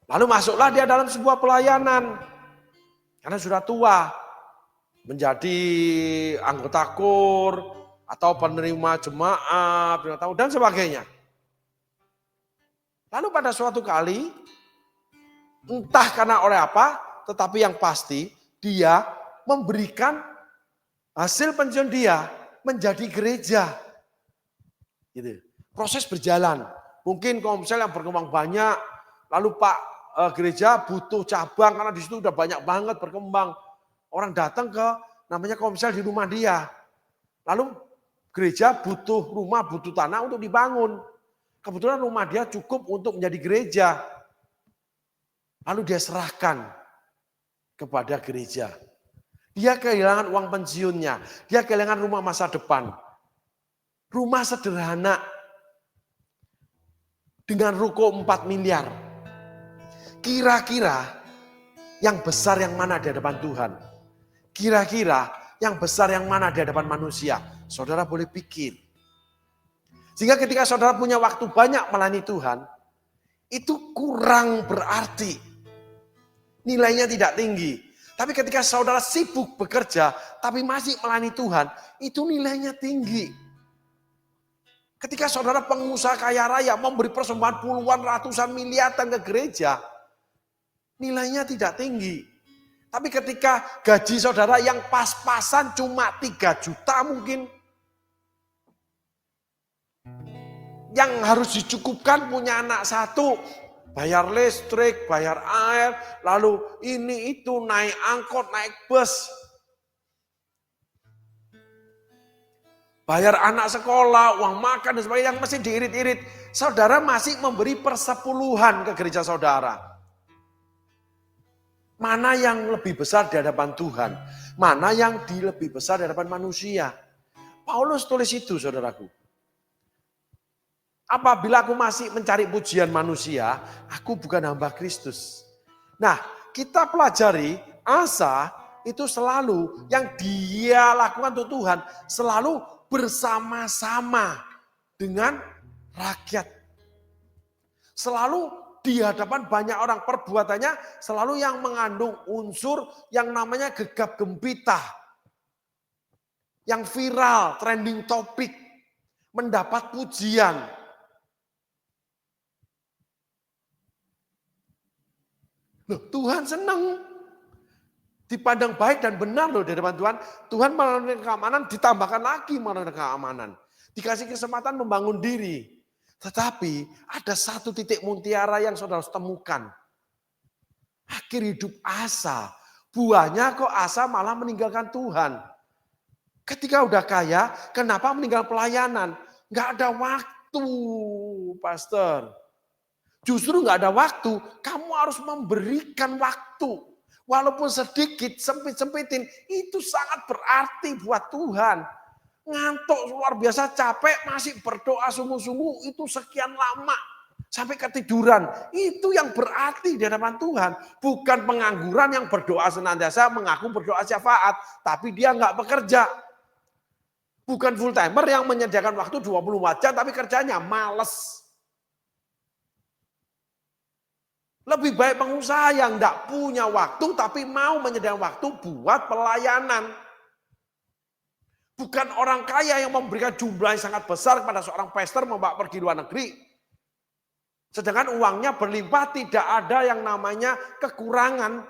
Lalu masuklah dia dalam sebuah pelayanan. Karena sudah tua. Menjadi anggota KUR atau penerima jemaat dan sebagainya. Lalu pada suatu kali, entah karena oleh apa, tetapi yang pasti dia memberikan hasil pensiun dia menjadi gereja. Gitu. Proses berjalan. Mungkin Komsel yang berkembang banyak, lalu Pak gereja butuh cabang karena di situ udah banyak banget berkembang. Orang datang ke namanya Komsel di rumah dia. Lalu gereja butuh rumah, butuh tanah untuk dibangun. Kebetulan rumah dia cukup untuk menjadi gereja. Lalu dia serahkan kepada gereja. Dia kehilangan uang pensiunnya. Dia kehilangan rumah masa depan. Rumah sederhana. Dengan ruko 4 miliar. Kira-kira yang besar yang mana di hadapan Tuhan? Kira-kira yang besar yang mana di hadapan manusia? Saudara boleh pikir. Sehingga ketika saudara punya waktu banyak melayani Tuhan, itu kurang berarti. Nilainya tidak tinggi. Tapi ketika saudara sibuk bekerja, tapi masih melayani Tuhan, itu nilainya tinggi. Ketika saudara pengusaha kaya raya memberi persembahan puluhan ratusan miliaran ke gereja, nilainya tidak tinggi. Tapi ketika gaji saudara yang pas-pasan cuma 3 juta mungkin, yang harus dicukupkan punya anak 1, bayar listrik, bayar air, lalu ini itu naik angkot, naik bus. Bayar anak sekolah, uang makan dan sebagainya yang masih diirit-irit. Saudara masih memberi persepuluhan ke gereja saudara. Mana yang lebih besar di hadapan Tuhan? Mana yang lebih besar di hadapan manusia? Paulus tulis itu saudaraku. Apabila aku masih mencari pujian manusia, aku bukan hamba Kristus. Nah, kita pelajari Asa itu selalu yang dia lakukan untuk Tuhan, selalu bersama-sama dengan rakyat. Selalu di hadapan banyak orang, perbuatannya selalu yang mengandung unsur yang namanya gegap gempita. Yang viral, trending topik, mendapat pujian. Loh, Tuhan senang. Dipandang baik dan benar loh di hadapan Tuhan. Tuhan melalui keamanan, ditambahkan lagi melalui keamanan. Dikasih kesempatan membangun diri. Tetapi ada satu titik mutiara yang saudara harus temukan. Akhir hidup Asa. Buahnya kok Asa malah meninggalkan Tuhan. Ketika udah kaya, kenapa meninggal pelayanan? Gak ada waktu, pastor. Justru gak ada waktu, kamu harus memberikan waktu. Walaupun sedikit, sempit-sempitin, itu sangat berarti buat Tuhan. Ngantuk luar biasa, capek, masih berdoa sungguh-sungguh, itu sekian lama. Sampai ketiduran, itu yang berarti di hadapan Tuhan. Bukan pengangguran yang berdoa senantiasa, mengaku berdoa syafaat, tapi dia nggak bekerja. Bukan full timer yang menyediakan waktu 24 jam, tapi kerjanya males. Lebih baik pengusaha yang nggak punya waktu, tapi mau menyediakan waktu buat pelayanan. Bukan orang kaya yang memberikan jumlah yang sangat besar kepada seorang pastor membawa pergi luar negeri. Sedangkan uangnya berlimpah, tidak ada yang namanya kekurangan.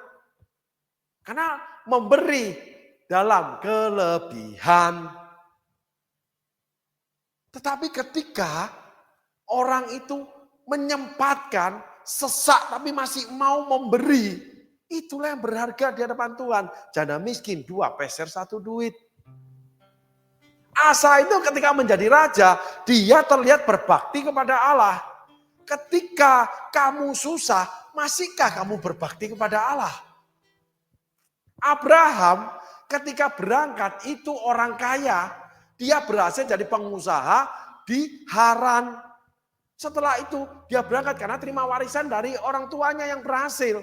Karena memberi dalam kelebihan. Tetapi ketika orang itu menyempatkan, sesak tapi masih mau memberi, itulah yang berharga di hadapan Tuhan. Janda miskin 2 peser 1 duit. Asa itu ketika menjadi raja, dia terlihat berbakti kepada Allah. Ketika kamu susah, masihkah kamu berbakti kepada Allah? Abraham ketika berangkat itu orang kaya, dia berhasil jadi pengusaha di Haran. Setelah itu dia berangkat karena terima warisan dari orang tuanya yang berhasil.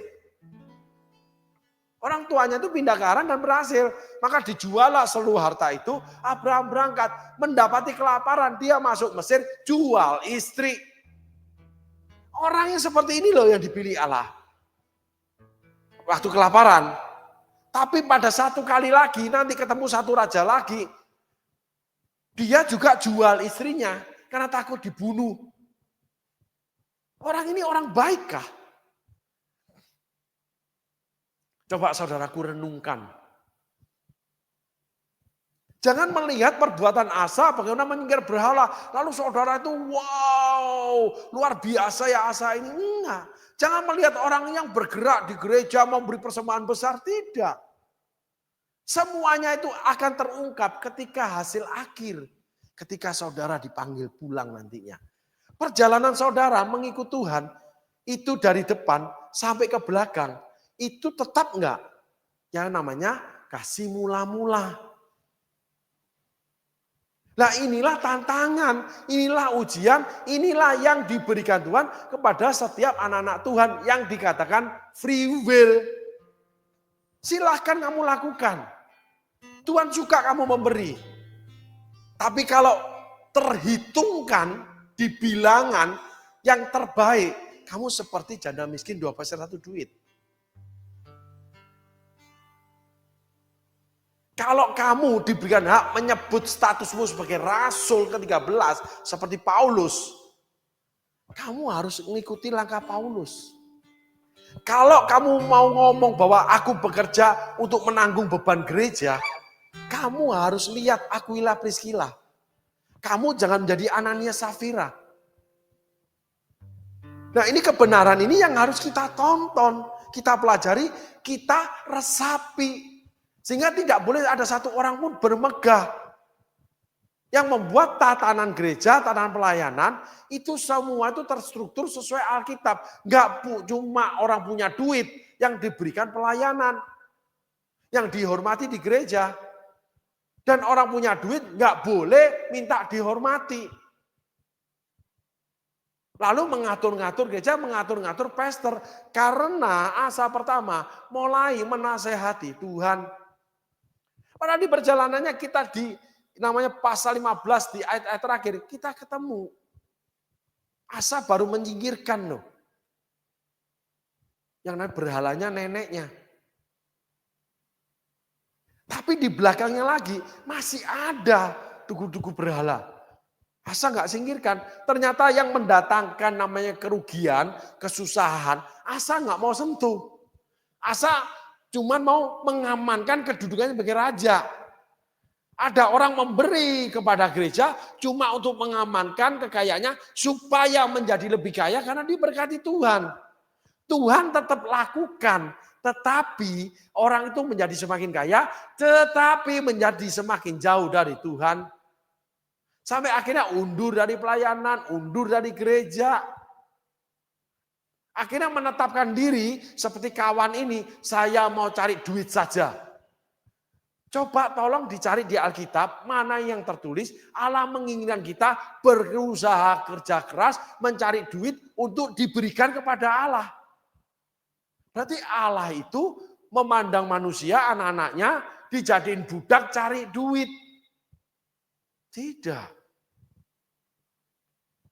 Orang tuanya itu pindah ke Haran dan berhasil. Maka dijuallah seluruh harta itu. Abraham berangkat, mendapati kelaparan. Dia masuk Mesir, jual istri. Orang yang seperti ini loh yang dipilih Allah. Waktu kelaparan. Tapi pada satu kali lagi, nanti ketemu satu raja lagi. Dia juga jual istrinya karena takut dibunuh. Orang ini orang baik kah? Coba saudaraku renungkan. Jangan melihat perbuatan Asa bagaimana menyingkir berhala. Lalu saudara itu wow luar biasa ya Asa ini. Enggak. Jangan melihat orang yang bergerak di gereja memberi persembahan besar. Tidak. Semuanya itu akan terungkap ketika hasil akhir. Ketika saudara dipanggil pulang nantinya. Perjalanan saudara mengikut Tuhan itu dari depan sampai ke belakang. Itu tetap enggak yang namanya kasih mula-mula. Nah inilah tantangan, inilah ujian, inilah yang diberikan Tuhan kepada setiap anak-anak Tuhan yang dikatakan free will. Silahkan kamu lakukan. Tuhan suka kamu memberi. Tapi kalau terhitungkan di bilangan yang terbaik, kamu seperti janda miskin 2 peser 1 duit. Kalau kamu diberikan hak menyebut statusmu sebagai rasul ke-13 seperti Paulus, kamu harus mengikuti langkah Paulus. Kalau kamu mau ngomong bahwa aku bekerja untuk menanggung beban gereja, kamu harus lihat Aquila Priscilla. Kamu jangan menjadi Anania Safira. Nah, ini kebenaran ini yang harus kita tonton, kita pelajari, kita resapi. Sehingga tidak boleh ada satu orang pun bermegah. Yang membuat tatanan gereja, tatanan pelayanan, itu semua itu terstruktur sesuai Alkitab. Enggak cuma orang punya duit yang diberikan pelayanan. Yang dihormati di gereja. Dan orang punya duit enggak boleh minta dihormati. Lalu mengatur-ngatur gereja, mengatur-ngatur pastor. Karena asa pertama mulai menasehati Tuhan. Padahal di perjalanannya kita namanya pasal 15 di ayat-ayat terakhir, kita ketemu. Asa baru menyingkirkan loh. Yang namanya berhalanya neneknya. Tapi di belakangnya lagi masih ada tugu-tugu berhala. Asa nggak singkirkan. Ternyata yang mendatangkan namanya kerugian, kesusahan, Asa nggak mau sentuh. Asa cuman mau mengamankan kedudukannya sebagai raja. Ada orang memberi kepada gereja cuma untuk mengamankan kekayaannya supaya menjadi lebih kaya karena diberkati Tuhan. Tuhan tetap lakukan, tetapi orang itu menjadi semakin kaya, tetapi menjadi semakin jauh dari Tuhan. Sampai akhirnya undur dari pelayanan, undur dari gereja. Akhirnya menetapkan diri seperti kawan ini, saya mau cari duit saja. Coba tolong dicari di Alkitab, mana yang tertulis Allah menginginkan kita berusaha kerja keras, mencari duit untuk diberikan kepada Allah. Berarti Allah itu memandang manusia, anak-anaknya dijadiin budak cari duit. Tidak.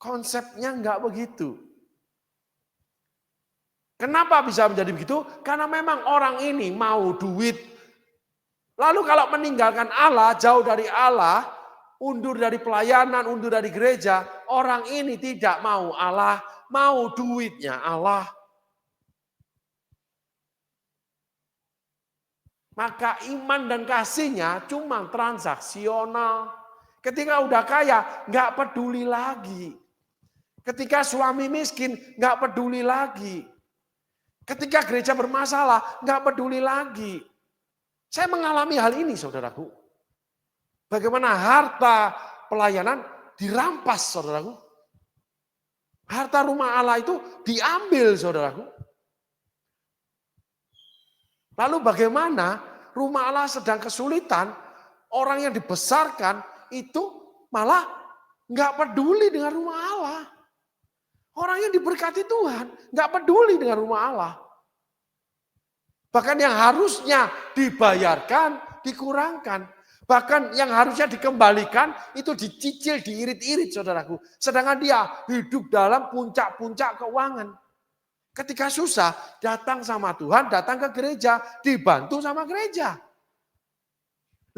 Konsepnya enggak begitu. Kenapa bisa menjadi begitu? Karena memang orang ini mau duit. Lalu kalau meninggalkan Allah, jauh dari Allah, undur dari pelayanan, undur dari gereja, orang ini tidak mau Allah, mau duitnya Allah. Maka iman dan kasihnya cuma transaksional. Ketika udah kaya, nggak peduli lagi. Ketika suami miskin, nggak peduli lagi. Ketika gereja bermasalah, nggak peduli lagi. Saya mengalami hal ini, saudaraku. Bagaimana harta pelayanan dirampas, saudaraku. Harta rumah Allah itu diambil, saudaraku. Lalu bagaimana rumah Allah sedang kesulitan, orang yang dibesarkan itu malah nggak peduli dengan rumah Allah. Orang yang diberkati Tuhan nggak peduli dengan rumah Allah. Bahkan yang harusnya dibayarkan, dikurangkan. Bahkan yang harusnya dikembalikan, itu dicicil, diirit-irit, saudaraku. Sedangkan dia hidup dalam puncak-puncak keuangan. Ketika susah, datang sama Tuhan, datang ke gereja, dibantu sama gereja.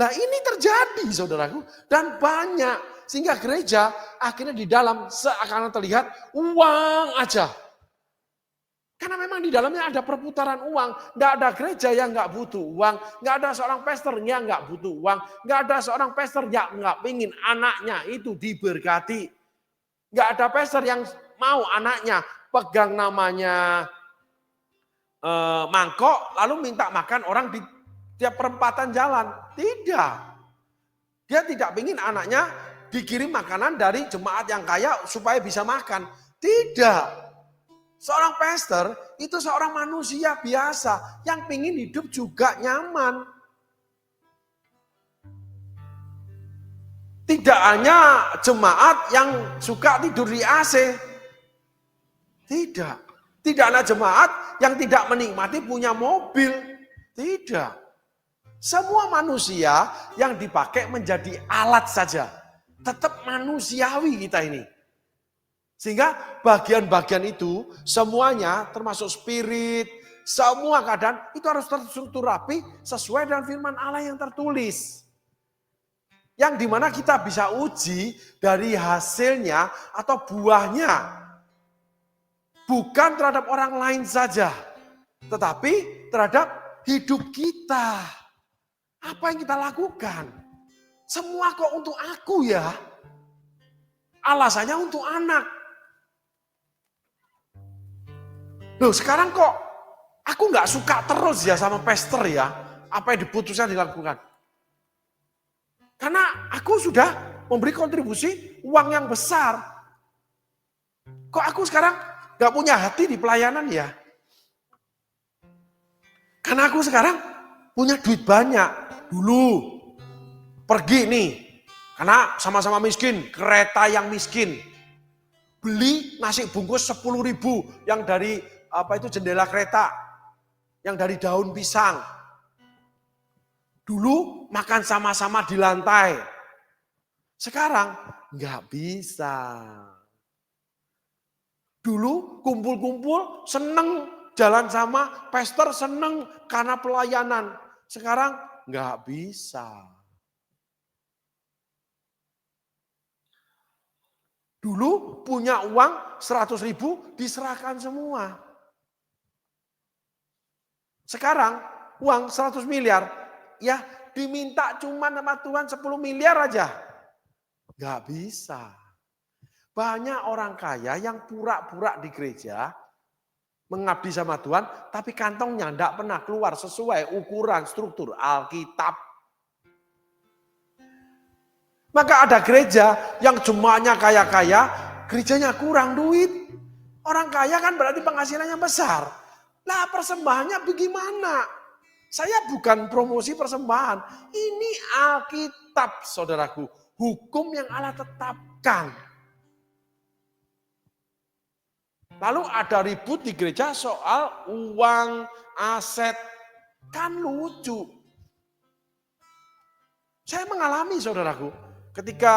Nah ini terjadi, saudaraku. Dan banyak. Sehingga gereja akhirnya di dalam seakan terlihat uang aja. Karena memang di dalamnya ada perputaran uang. Nggak ada gereja yang nggak butuh uang. Nggak ada seorang pastor yang nggak butuh uang. Nggak ada seorang pastor yang nggak ingin anaknya itu diberkati. Nggak ada pastor yang mau anaknya pegang namanya mangkok lalu minta makan orang di tiap perempatan jalan. Tidak. Dia tidak ingin anaknya dikirim makanan dari jemaat yang kaya supaya bisa makan. Tidak. Seorang pastor itu seorang manusia biasa yang ingin hidup juga nyaman. Tidak hanya jemaat yang suka tidur di AC. Tidak. Tidak ada jemaat yang tidak menikmati punya mobil. Tidak. Semua manusia yang dipakai menjadi alat saja. Tetap manusiawi kita ini. Sehingga bagian-bagian itu semuanya termasuk spirit, semua keadaan itu harus terstruktur rapi sesuai dengan firman Allah yang tertulis. Yang dimana kita bisa uji dari hasilnya atau buahnya. Bukan terhadap orang lain saja. Tetapi terhadap hidup kita. Apa yang kita lakukan? Semua kok untuk aku ya. Alasannya untuk anak. Loh sekarang kok aku nggak suka terus ya sama pastor ya. Apa yang diputuskan dilakukan. Karena aku sudah memberi kontribusi uang yang besar. Kok aku sekarang nggak punya hati di pelayanan ya? Karena aku sekarang punya duit banyak. Dulu pergi nih, karena sama-sama miskin, kereta yang miskin. Beli nasi bungkus 10.000 yang dari jendela kereta, yang dari daun pisang. Dulu makan sama-sama di lantai. Sekarang nggak bisa. Dulu kumpul-kumpul seneng jalan sama pastor, seneng karena pelayanan. Sekarang nggak bisa. Dulu punya uang 100.000 diserahkan semua. Sekarang uang 100 miliar ya diminta cuma sama Tuhan 10 miliar aja. Nggak bisa. Banyak orang kaya yang pura-pura di gereja mengabdi sama Tuhan, tapi kantongnya tidak pernah keluar sesuai ukuran struktur Alkitab. Maka ada gereja yang jemaatnya kaya-kaya, gerejanya kurang duit. Orang kaya kan berarti penghasilannya besar. Lah persembahannya bagaimana? Saya bukan promosi persembahan. Ini Alkitab saudaraku. Hukum yang Allah tetapkan. Lalu ada ribut di gereja soal uang, aset. Kan lucu. Saya mengalami saudaraku. Ketika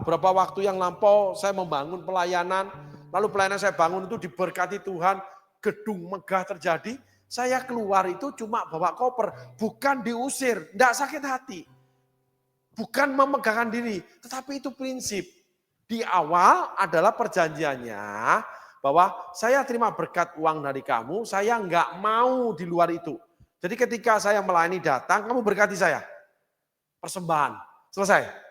beberapa waktu yang lampau saya membangun pelayanan. Lalu pelayanan saya bangun itu diberkati Tuhan. Gedung megah terjadi. Saya keluar itu cuma bawa koper. Bukan diusir. Tidak sakit hati. Bukan memegahkan diri. Tetapi itu prinsip. Di awal adalah perjanjiannya. Bahwa saya terima berkat uang dari kamu. Saya nggak mau di luar itu. Jadi ketika saya melayani datang. Kamu berkati saya. Persembahan. Selesai.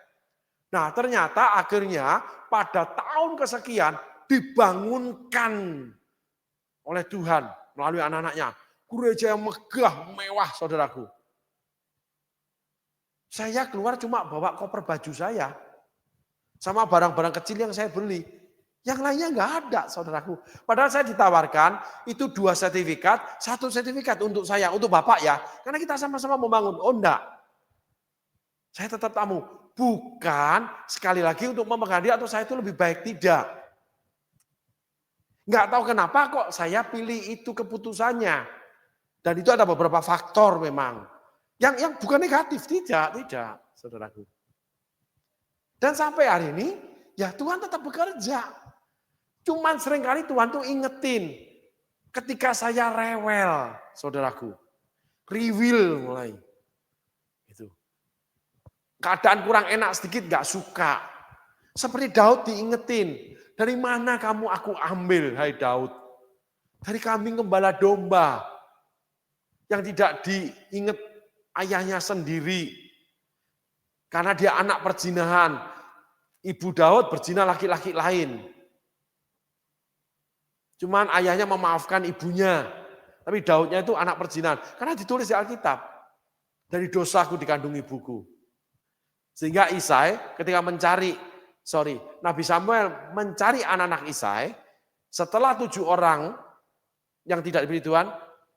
Nah ternyata akhirnya pada tahun kesekian dibangunkan oleh Tuhan melalui anak-anaknya. Gereja yang megah, mewah saudaraku. Saya keluar cuma bawa koper baju saya. Sama barang-barang kecil yang saya beli. Yang lainnya nggak ada saudaraku. Padahal saya ditawarkan itu 2 sertifikat. 1 sertifikat untuk saya, untuk Bapak ya. Karena kita sama-sama membangun. Oh enggak. Saya tetap tamu. Bukan sekali lagi untuk memegang dia atau saya itu lebih baik, tidak. Nggak tahu kenapa kok saya pilih itu keputusannya. Dan itu ada beberapa faktor memang. Yang bukan negatif, tidak, saudaraku. Dan sampai hari ini, ya Tuhan tetap bekerja. Cuman seringkali Tuhan tuh ingetin. Ketika saya rewel, saudaraku. Riwil mulai. Keadaan kurang enak sedikit gak suka. Seperti Daud diingetin. Dari mana kamu aku ambil hai Daud? Dari kambing gembala domba. Yang tidak diingat ayahnya sendiri. Karena dia anak perzinahan. Ibu Daud berzina laki-laki lain. Cuman ayahnya memaafkan ibunya. Tapi Daudnya itu anak perzinahan. Karena ditulis di Alkitab. Dari dosaku dikandung ibuku. Sehingga Isai ketika Nabi Samuel mencari anak-anak Isai, setelah 7 orang yang tidak diberi Tuhan,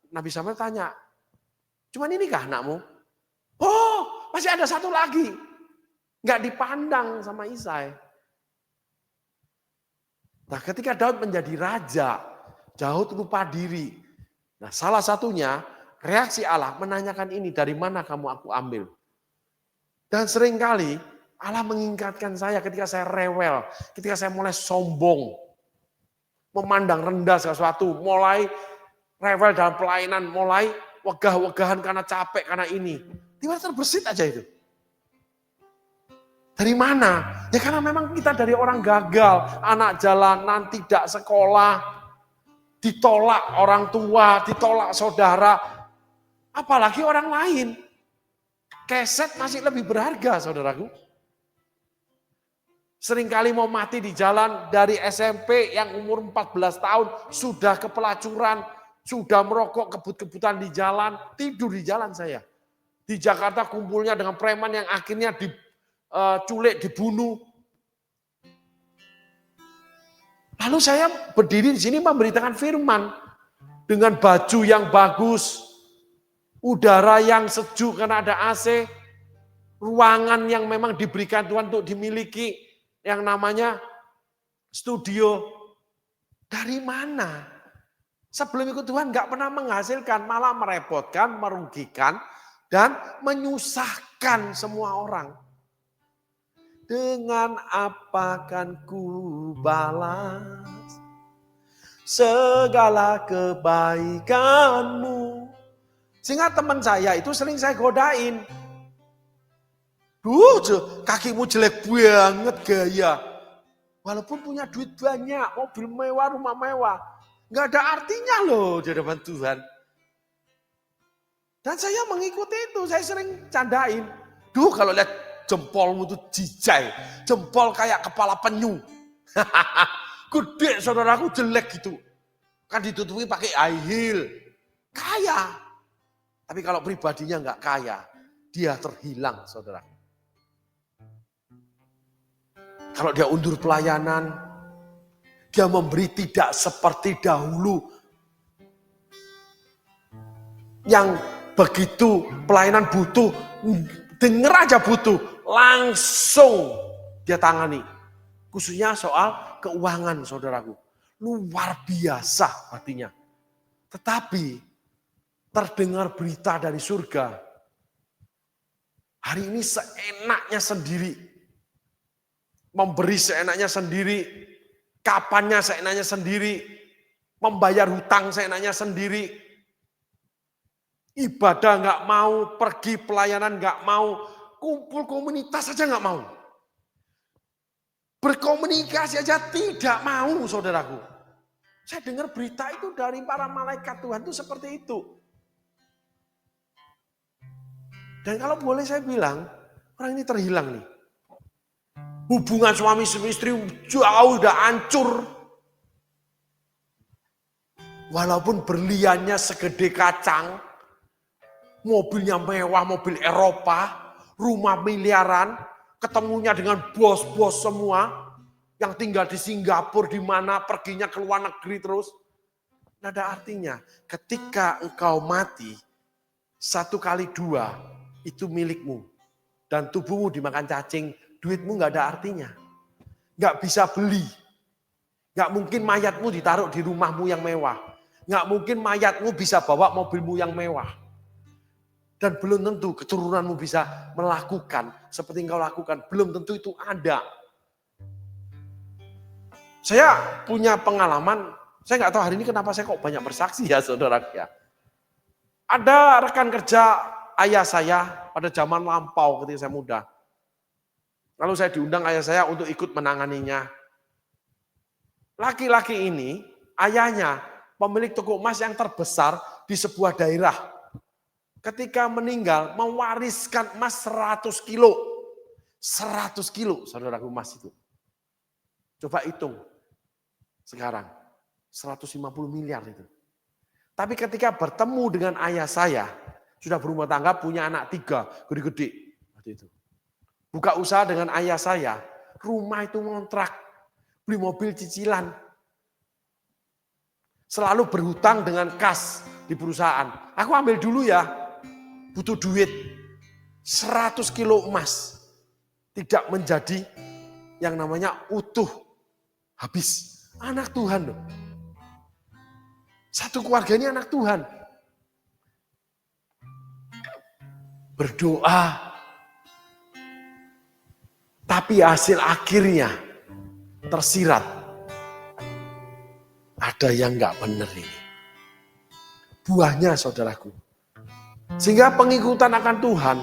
Nabi Samuel tanya, cuman inikah anakmu? Oh, masih ada 1 lagi. Nggak dipandang sama Isai. Nah ketika Daud menjadi raja, Daud lupa diri. Nah salah satunya reaksi Allah menanyakan ini, dari mana kamu aku ambil? Dan seringkali Allah mengingatkan saya ketika saya rewel, ketika saya mulai sombong, memandang rendah sesuatu, mulai rewel dalam pelayanan, mulai wegah-wegahan karena capek, karena ini. Tiba-tiba terbersit aja itu. Dari mana? Ya karena memang kita dari orang gagal, anak jalanan, tidak sekolah, ditolak orang tua, ditolak saudara, apalagi orang lain. Keset masih lebih berharga, saudaraku. Seringkali mau mati di jalan dari SMP yang umur 14 tahun, sudah ke pelacuran, sudah merokok kebut-kebutan di jalan, tidur di jalan saya. Di Jakarta kumpulnya dengan preman yang akhirnya diculik, dibunuh. Lalu saya berdiri di sini memberitakan firman dengan baju yang bagus, udara yang sejuk karena ada AC, ruangan yang memang diberikan Tuhan untuk dimiliki, yang namanya studio. Dari mana? Sebelum ikut Tuhan nggak pernah menghasilkan, malah merepotkan, merugikan, dan menyusahkan semua orang. Dengan apa kan ku balas segala kebaikanmu. Sehingga teman saya itu sering saya godain. Kakimu jelek banget gaya. Walaupun punya duit banyak, mobil mewah, rumah mewah. Nggak ada artinya loh di depan Tuhan. Dan saya mengikuti itu, saya sering candain. Kalau lihat jempolmu tuh jijai, jempol kayak kepala penyu. Gede saudaraku, jelek gitu. Kan ditutupi pakai high heel. Kaya. Tapi kalau pribadinya nggak kaya, dia terhilang saudara. Kalau dia undur pelayanan, dia memberi tidak seperti dahulu. Yang begitu pelayanan butuh, denger aja butuh, langsung dia tangani. Khususnya soal keuangan saudaraku. Luar biasa artinya. Tetapi terdengar berita dari surga. Hari ini seenaknya sendiri. Memberi seenaknya sendiri. Kapannya seenaknya sendiri. Membayar hutang seenaknya sendiri. Ibadah nggak mau, pergi pelayanan nggak mau. Kumpul komunitas saja nggak mau. Berkomunikasi aja tidak mau saudaraku. Saya dengar berita itu dari para malaikat Tuhan itu seperti itu. Dan kalau boleh saya bilang, orang ini terhilang nih. Hubungan suami istri jauh udah hancur. Walaupun berliannya segede kacang, mobilnya mewah, mobil Eropa, rumah miliaran, ketemunya dengan bos-bos semua, yang tinggal di Singapura, di mana perginya ke luar negeri terus. Tidak ada artinya. Ketika engkau mati, 1 kali 2 itu milikmu. Dan tubuhmu dimakan cacing, duitmu nggak ada artinya. Nggak bisa beli. Nggak mungkin mayatmu ditaruh di rumahmu yang mewah. Nggak mungkin mayatmu bisa bawa mobilmu yang mewah. Dan belum tentu keturunanmu bisa melakukan seperti engkau lakukan. Belum tentu itu ada. Saya punya pengalaman, saya nggak tahu hari ini kenapa saya kok banyak bersaksi ya saudara ya. Ada rekan kerja ayah saya pada zaman lampau ketika saya muda. Lalu saya diundang ayah saya untuk ikut menanganinya. Laki-laki ini, ayahnya pemilik toko emas yang terbesar di sebuah daerah. Ketika meninggal, mewariskan emas 100 kilo. 100 kilo, saudaraku, emas itu. Coba hitung sekarang, 150 miliar itu. Tapi ketika bertemu dengan ayah saya, sudah berumah tangga, punya anak 3, gede-gede. Itu. Buka usaha dengan ayah saya, rumah itu ngontrak, beli mobil cicilan. Selalu berhutang dengan kas di perusahaan. Aku ambil dulu ya, butuh duit. 100 kilo emas. Tidak menjadi yang namanya utuh. Habis. Anak Tuhan loh. Satu keluarga ini anak Tuhan. berdoa, tapi hasil akhirnya tersirat. Ada yang nggak benar ini. Buahnya saudaraku. Sehingga pengikutan akan Tuhan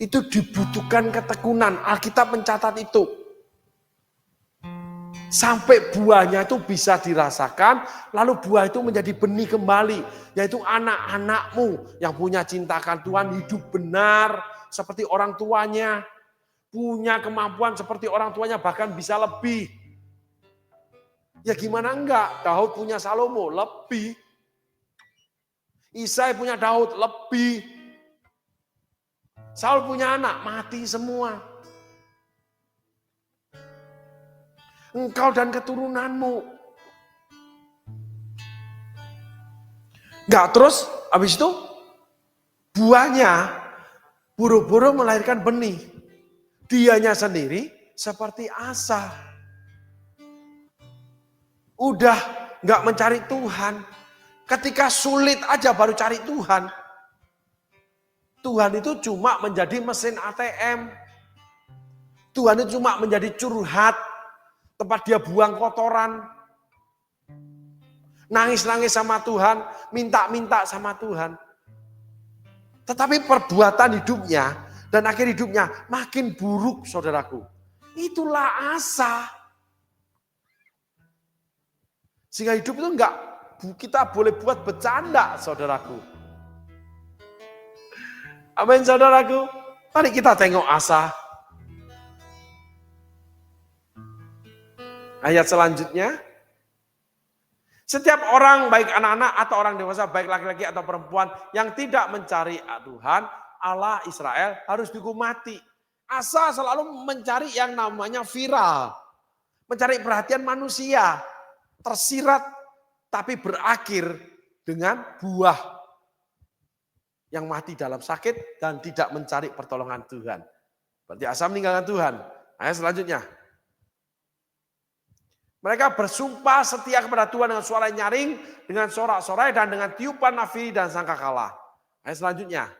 itu dibutuhkan ketekunan. Alkitab mencatat itu. Sampai buahnya itu bisa dirasakan, lalu buah itu menjadi benih kembali. Yaitu anak-anakmu yang punya cinta akan Tuhan, hidup benar seperti orang tuanya. Punya kemampuan seperti orang tuanya, bahkan bisa lebih. Ya gimana enggak, Daud punya Salomo, lebih. Isai punya Daud, lebih. Saul punya anak, mati semua. Engkau dan keturunanmu. Enggak, terus habis itu buahnya buru-buru melahirkan benih. Dianya sendiri seperti Asa. Udah enggak mencari Tuhan. Ketika sulit aja baru cari Tuhan. Tuhan itu cuma menjadi mesin ATM. Tuhan itu cuma menjadi curhat. Tempat dia buang kotoran. Nangis-nangis sama Tuhan. Minta-minta sama Tuhan. Tetapi perbuatan hidupnya dan akhir hidupnya makin buruk, saudaraku. Itulah Asa. Sehingga hidup itu enggak kita boleh buat bercanda, saudaraku. Amin, saudaraku. Mari kita tengok Asa. Ayat selanjutnya. Setiap orang, baik anak-anak atau orang dewasa, baik laki-laki atau perempuan, yang tidak mencari Tuhan, Allah Israel, harus dihukum mati. Asa selalu mencari yang namanya viral. Mencari perhatian manusia. Tersirat tapi berakhir dengan buah yang mati dalam sakit dan tidak mencari pertolongan Tuhan. Berarti Asa meninggalkan Tuhan. Ayat selanjutnya. Mereka bersumpah setia kepada Tuhan dengan suara nyaring, dengan sorak-sorai dan dengan tiupan nafi dan sangkakala. Ayat selanjutnya.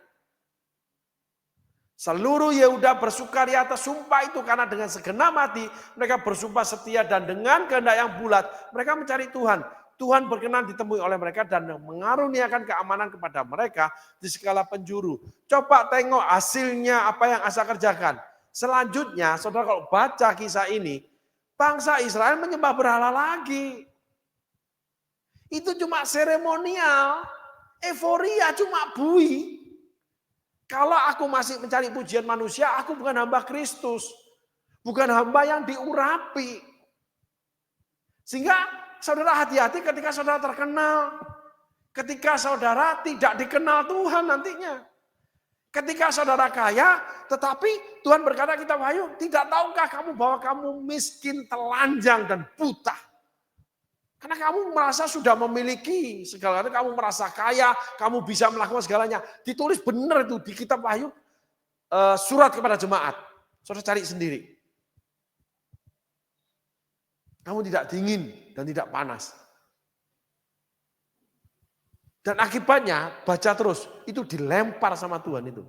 Seluruh Yehuda bersukaria atas sumpah itu karena dengan segenap hati mereka bersumpah setia dan dengan kehendak yang bulat mereka mencari Tuhan. Tuhan berkenan ditemui oleh mereka dan mengaruniakan keamanan kepada mereka di segala penjuru. Coba tengok hasilnya apa yang Asa kerjakan. Selanjutnya, saudara kalau baca kisah ini, bangsa Israel menyembah berhala lagi. Itu cuma seremonial, euforia, cuma bui. Kalau aku masih mencari pujian manusia, aku bukan hamba Kristus. Bukan hamba yang diurapi. Sehingga saudara hati-hati ketika saudara terkenal. Ketika saudara tidak dikenal Tuhan nantinya. Ketika saudara kaya, tetapi Tuhan berkata kita, wahyu, tidak tahukah kamu bahwa kamu miskin, telanjang, dan buta. Karena kamu merasa sudah memiliki segala itu, kamu merasa kaya, kamu bisa melakukan segalanya. Ditulis benar itu di kitab Wahyu, surat kepada jemaat. Saudara cari sendiri. Kamu tidak dingin dan tidak panas. Dan akibatnya, baca terus, itu dilempar sama Tuhan itu.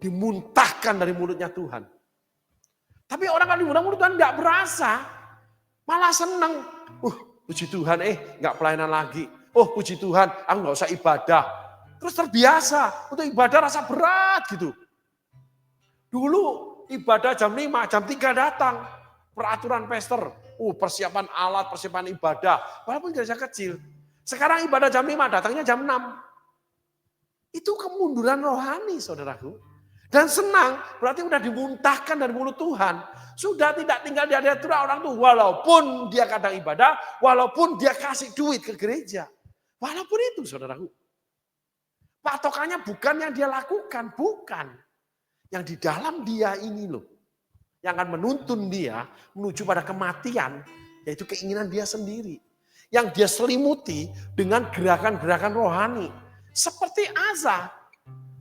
Dimuntahkan dari mulutnya Tuhan. Tapi orang kan dimuntah mulut Tuhan tidak berasa. Malah senang. Puji Tuhan, nggak pelayanan lagi. Oh puji Tuhan, aku nggak usah ibadah. Terus terbiasa, untuk ibadah rasa berat gitu. Dulu ibadah jam 5, jam 3 datang. Peraturan pester, persiapan alat, persiapan ibadah. Walaupun gereja kecil. Sekarang ibadah jam 5, datangnya jam 6. Itu kemunduran rohani, saudaraku. Dan senang, berarti sudah dimuntahkan dari mulut Tuhan. Sudah tidak tinggal di hadapan orang tuh, walaupun dia kadang ibadah, walaupun dia kasih duit ke gereja. Walaupun itu, saudaraku. Patokannya bukan yang dia lakukan, bukan. Yang di dalam dia ini loh. Yang akan menuntun dia menuju pada kematian, yaitu keinginan dia sendiri. Yang dia selimuti dengan gerakan-gerakan rohani. Seperti Asa.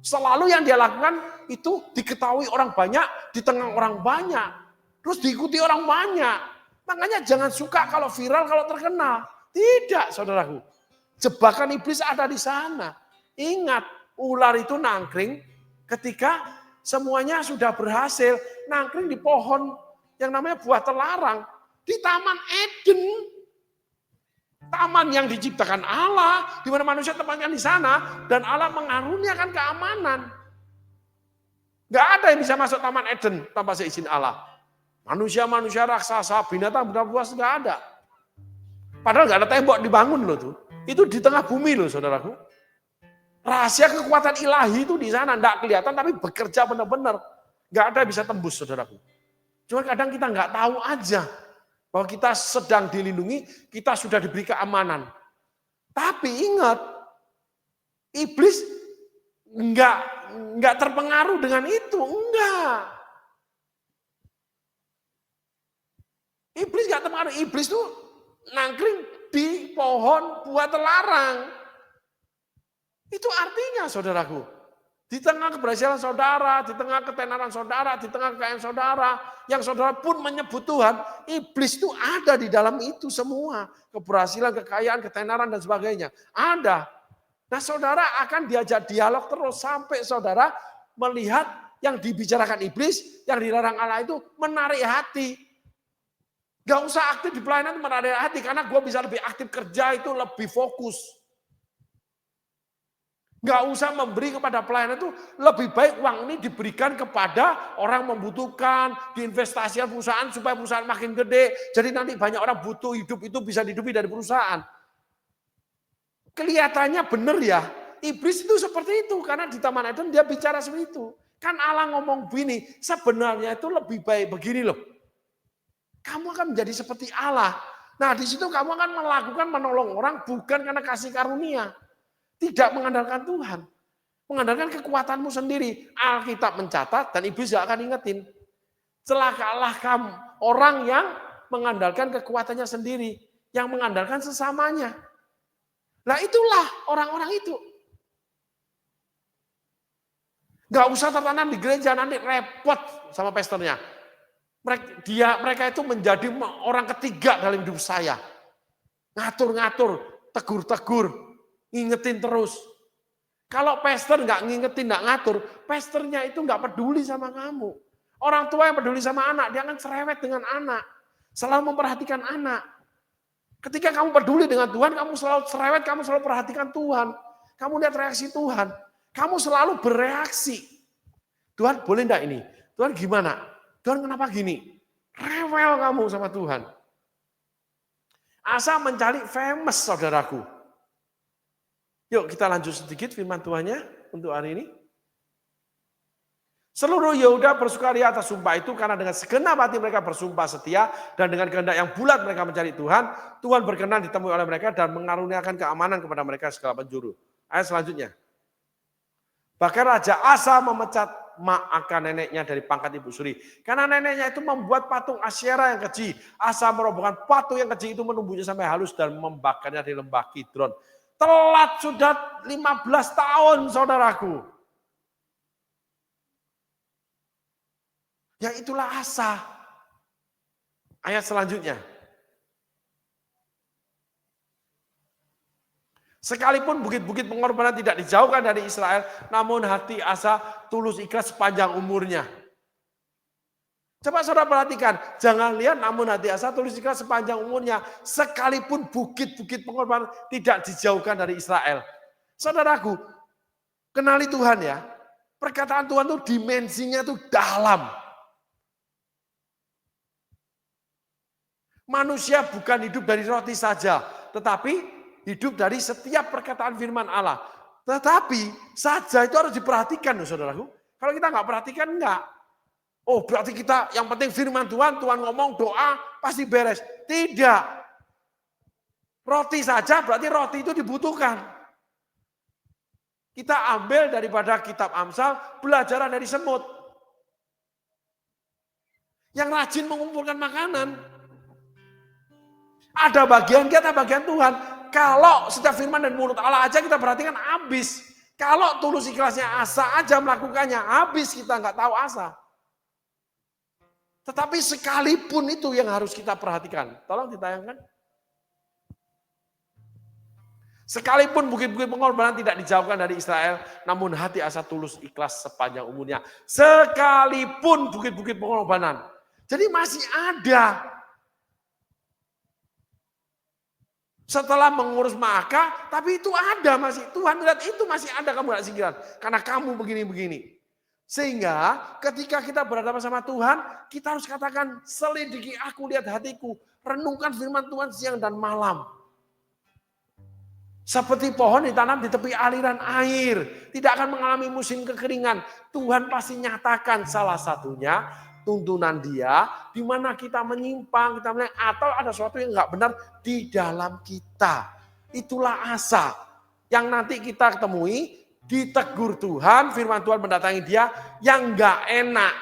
Selalu yang dia lakukan itu diketahui orang banyak, di tengah orang banyak. Terus diikuti orang banyak. Makanya jangan suka kalau viral, kalau terkenal. Tidak, saudaraku. Jebakan iblis ada di sana. Ingat, Ular itu nangkring ketika semuanya sudah berhasil. Nangkring di pohon yang namanya buah terlarang. Di Taman Eden. Taman yang diciptakan Allah. Di mana manusia tempatnya di sana. Dan Allah mengaruniakan keamanan. Gak ada yang bisa masuk Taman Eden tanpa seizin Allah. Manusia-manusia raksasa, binatang-binatang buas gak ada. Padahal gak ada tembok dibangun loh tuh. Itu di tengah bumi loh saudaraku. Rahasia kekuatan ilahi itu di sana, enggak kelihatan tapi bekerja benar-benar. Enggak ada yang bisa tembus, saudaraku. Cuma kadang kita enggak tahu aja bahwa kita sedang dilindungi, kita sudah diberi keamanan. Tapi ingat, iblis enggak terpengaruh dengan itu, enggak. Iblis enggak terpengaruh, iblis tuh nangkring di pohon buah terlarang. Itu artinya saudaraku, di tengah keberhasilan saudara, di tengah ketenaran saudara, di tengah kekayaan saudara, yang saudara pun menyebut Tuhan, iblis itu ada di dalam itu semua. Keberhasilan, kekayaan, ketenaran dan sebagainya. Ada. Nah saudara akan diajak dialog terus sampai saudara melihat yang dibicarakan iblis, yang dilarang Allah itu menarik hati. Gak usah aktif di pelayanan itu menarik hati, karena gue bisa lebih aktif kerja itu lebih fokus. Gak usah memberi kepada pelayanan itu, lebih baik uang ini diberikan kepada orang membutuhkan, diinvestasikan perusahaan supaya perusahaan makin gede. Jadi nanti banyak orang butuh hidup itu bisa dihidupi dari perusahaan. Kelihatannya benar ya, iblis itu seperti itu. Karena di Taman Eden dia bicara seperti itu. Kan Allah ngomong begini, sebenarnya itu lebih baik begini loh. Kamu akan menjadi seperti Allah. Nah di situ kamu akan melakukan menolong orang bukan karena kasih karunia. Tidak mengandalkan Tuhan. Mengandalkan kekuatanmu sendiri. Alkitab mencatat dan iblis gak akan ingetin. Celakalah kamu. Orang yang mengandalkan kekuatannya sendiri. Yang mengandalkan sesamanya. Nah itulah orang-orang itu. Gak usah tertanam di gereja, nanti repot sama pastornya. Mereka itu menjadi orang ketiga dalam hidup saya. Ngatur-ngatur, tegur-tegur. Ngingetin terus. Kalau pastor nggak ngingetin, nggak ngatur, pastornya itu nggak peduli sama kamu. Orang tua yang peduli sama anak, dia akan cerewet dengan anak. Selalu memperhatikan anak. Ketika kamu peduli dengan Tuhan, kamu selalu cerewet, kamu selalu perhatikan Tuhan. Kamu lihat reaksi Tuhan. Kamu selalu bereaksi. Tuhan boleh enggak ini? Tuhan gimana? Tuhan kenapa gini? Rewel kamu sama Tuhan. Asa mencari famous saudaraku. Yuk kita lanjut sedikit firman Tuhannya untuk hari ini. Seluruh Yehuda bersukaria atas sumpah itu karena dengan segenap hati mereka bersumpah setia dan dengan kehendak yang bulat mereka mencari Tuhan. Tuhan berkenan ditemui oleh mereka dan mengaruniakan keamanan kepada mereka segala penjuru. Ayat selanjutnya. Bahkan Raja Asa memecat Ma'aka neneknya dari pangkat ibu suri. Karena neneknya itu membuat patung Asyera yang keji. Asa merobohkan patung yang keji itu menumbuhnya sampai halus dan membakarnya di lembah Kidron. Telat sudah 15 tahun saudaraku. Ya itulah Asa. Ayat selanjutnya. Sekalipun bukit-bukit pengorbanan tidak dijauhkan dari Israel, namun hati Asa tulus ikhlas sepanjang umurnya. Coba saudara perhatikan, jangan lihat namun hati Asa tulus ikhlas sepanjang umurnya. Sekalipun bukit-bukit pengorbanan tidak dijauhkan dari Israel. Saudaraku, kenali Tuhan ya. Perkataan Tuhan itu dimensinya itu dalam. Manusia bukan hidup dari roti saja, tetapi hidup dari setiap perkataan firman Allah. Tetapi saja itu harus diperhatikan loh saudaraku. Kalau kita nggak perhatikan enggak. Oh berarti kita yang penting firman Tuhan, Tuhan ngomong doa pasti beres. Tidak. Roti saja berarti roti itu dibutuhkan. Kita ambil daripada kitab Amsal, belajaran dari semut. Yang rajin mengumpulkan makanan. Ada bagian kita, bagian Tuhan. Kalau setiap firman dan mulut Allah aja kita perhatikan habis. Kalau tulus ikhlasnya Asa aja melakukannya, habis kita nggak tahu Asa. Tetapi sekalipun itu yang harus kita perhatikan. Tolong ditayangkan. Sekalipun bukit-bukit pengorbanan tidak dijauhkan dari Israel, namun hati Asa tulus ikhlas sepanjang umurnya. Sekalipun bukit-bukit pengorbanan. Jadi masih ada. Setelah mengurus Maakah, tapi itu ada masih. Tuhan lihat itu masih ada, kamu gak singkiran. Karena kamu begini-begini. Sehingga ketika kita berhadapan sama Tuhan, kita harus katakan, selidiki aku, lihat hatiku. Renungkan firman Tuhan siang dan malam. Seperti pohon ditanam di tepi aliran air. Tidak akan mengalami musim kekeringan. Tuhan pasti nyatakan salah satunya tuntunan dia. Di mana kita menyimpang, kita melihat, atau ada sesuatu yang nggak benar di dalam kita. Itulah Asa. Yang nanti kita temui, ditegur Tuhan, firman Tuhan mendatangi dia yang nggak enak.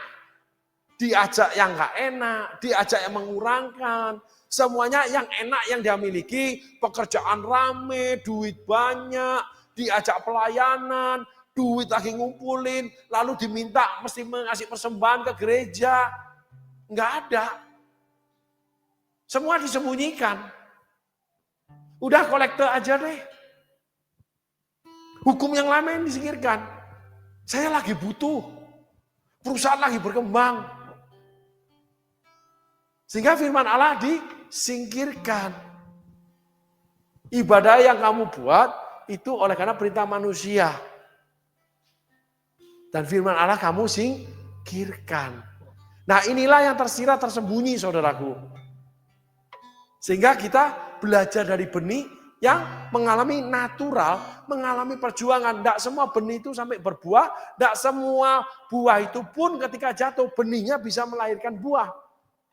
Diajak yang nggak enak, diajak yang mengurangkan. Semuanya yang enak yang dia miliki, pekerjaan rame, duit banyak, diajak pelayanan, duit lagi ngumpulin, lalu diminta mesti mengasih persembahan ke gereja. Enggak ada. Semua disembunyikan. Udah kolektor aja deh. Hukum yang lama yang disingkirkan. Saya lagi butuh. Perusahaan lagi berkembang. Sehingga firman Allah disingkirkan. Ibadah yang kamu buat itu oleh karena perintah manusia. Dan firman Allah kamu singkirkan. Nah inilah yang tersirat tersembunyi saudaraku. Sehingga kita belajar dari benih yang mengalami natural, mengalami perjuangan. Tidak semua benih itu sampai berbuah. Tidak semua buah itu pun ketika jatuh benihnya bisa melahirkan buah.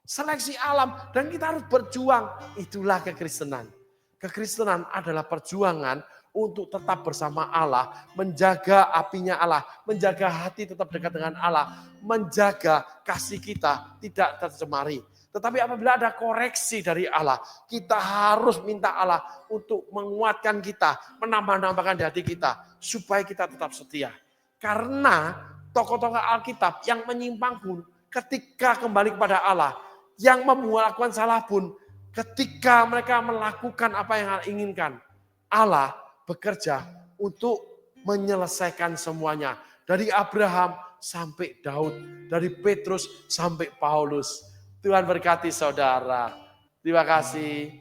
Seleksi alam dan kita harus berjuang. Itulah kekristenan. Kekristenan adalah perjuangan untuk tetap bersama Allah, menjaga apinya Allah, menjaga hati tetap dekat dengan Allah, menjaga kasih kita tidak tercemari. Tetapi apabila ada koreksi dari Allah, kita harus minta Allah untuk menguatkan kita, menambah-nambahkan di hati kita, supaya kita tetap setia. Karena tokoh-tokoh Alkitab yang menyimpang pun ketika kembali kepada Allah, yang melakukan salah pun ketika mereka melakukan apa yang Allah inginkan, Allah bekerja untuk menyelesaikan semuanya. Dari Abraham sampai Daud, dari Petrus sampai Paulus. Tuhan berkati saudara. Terima kasih.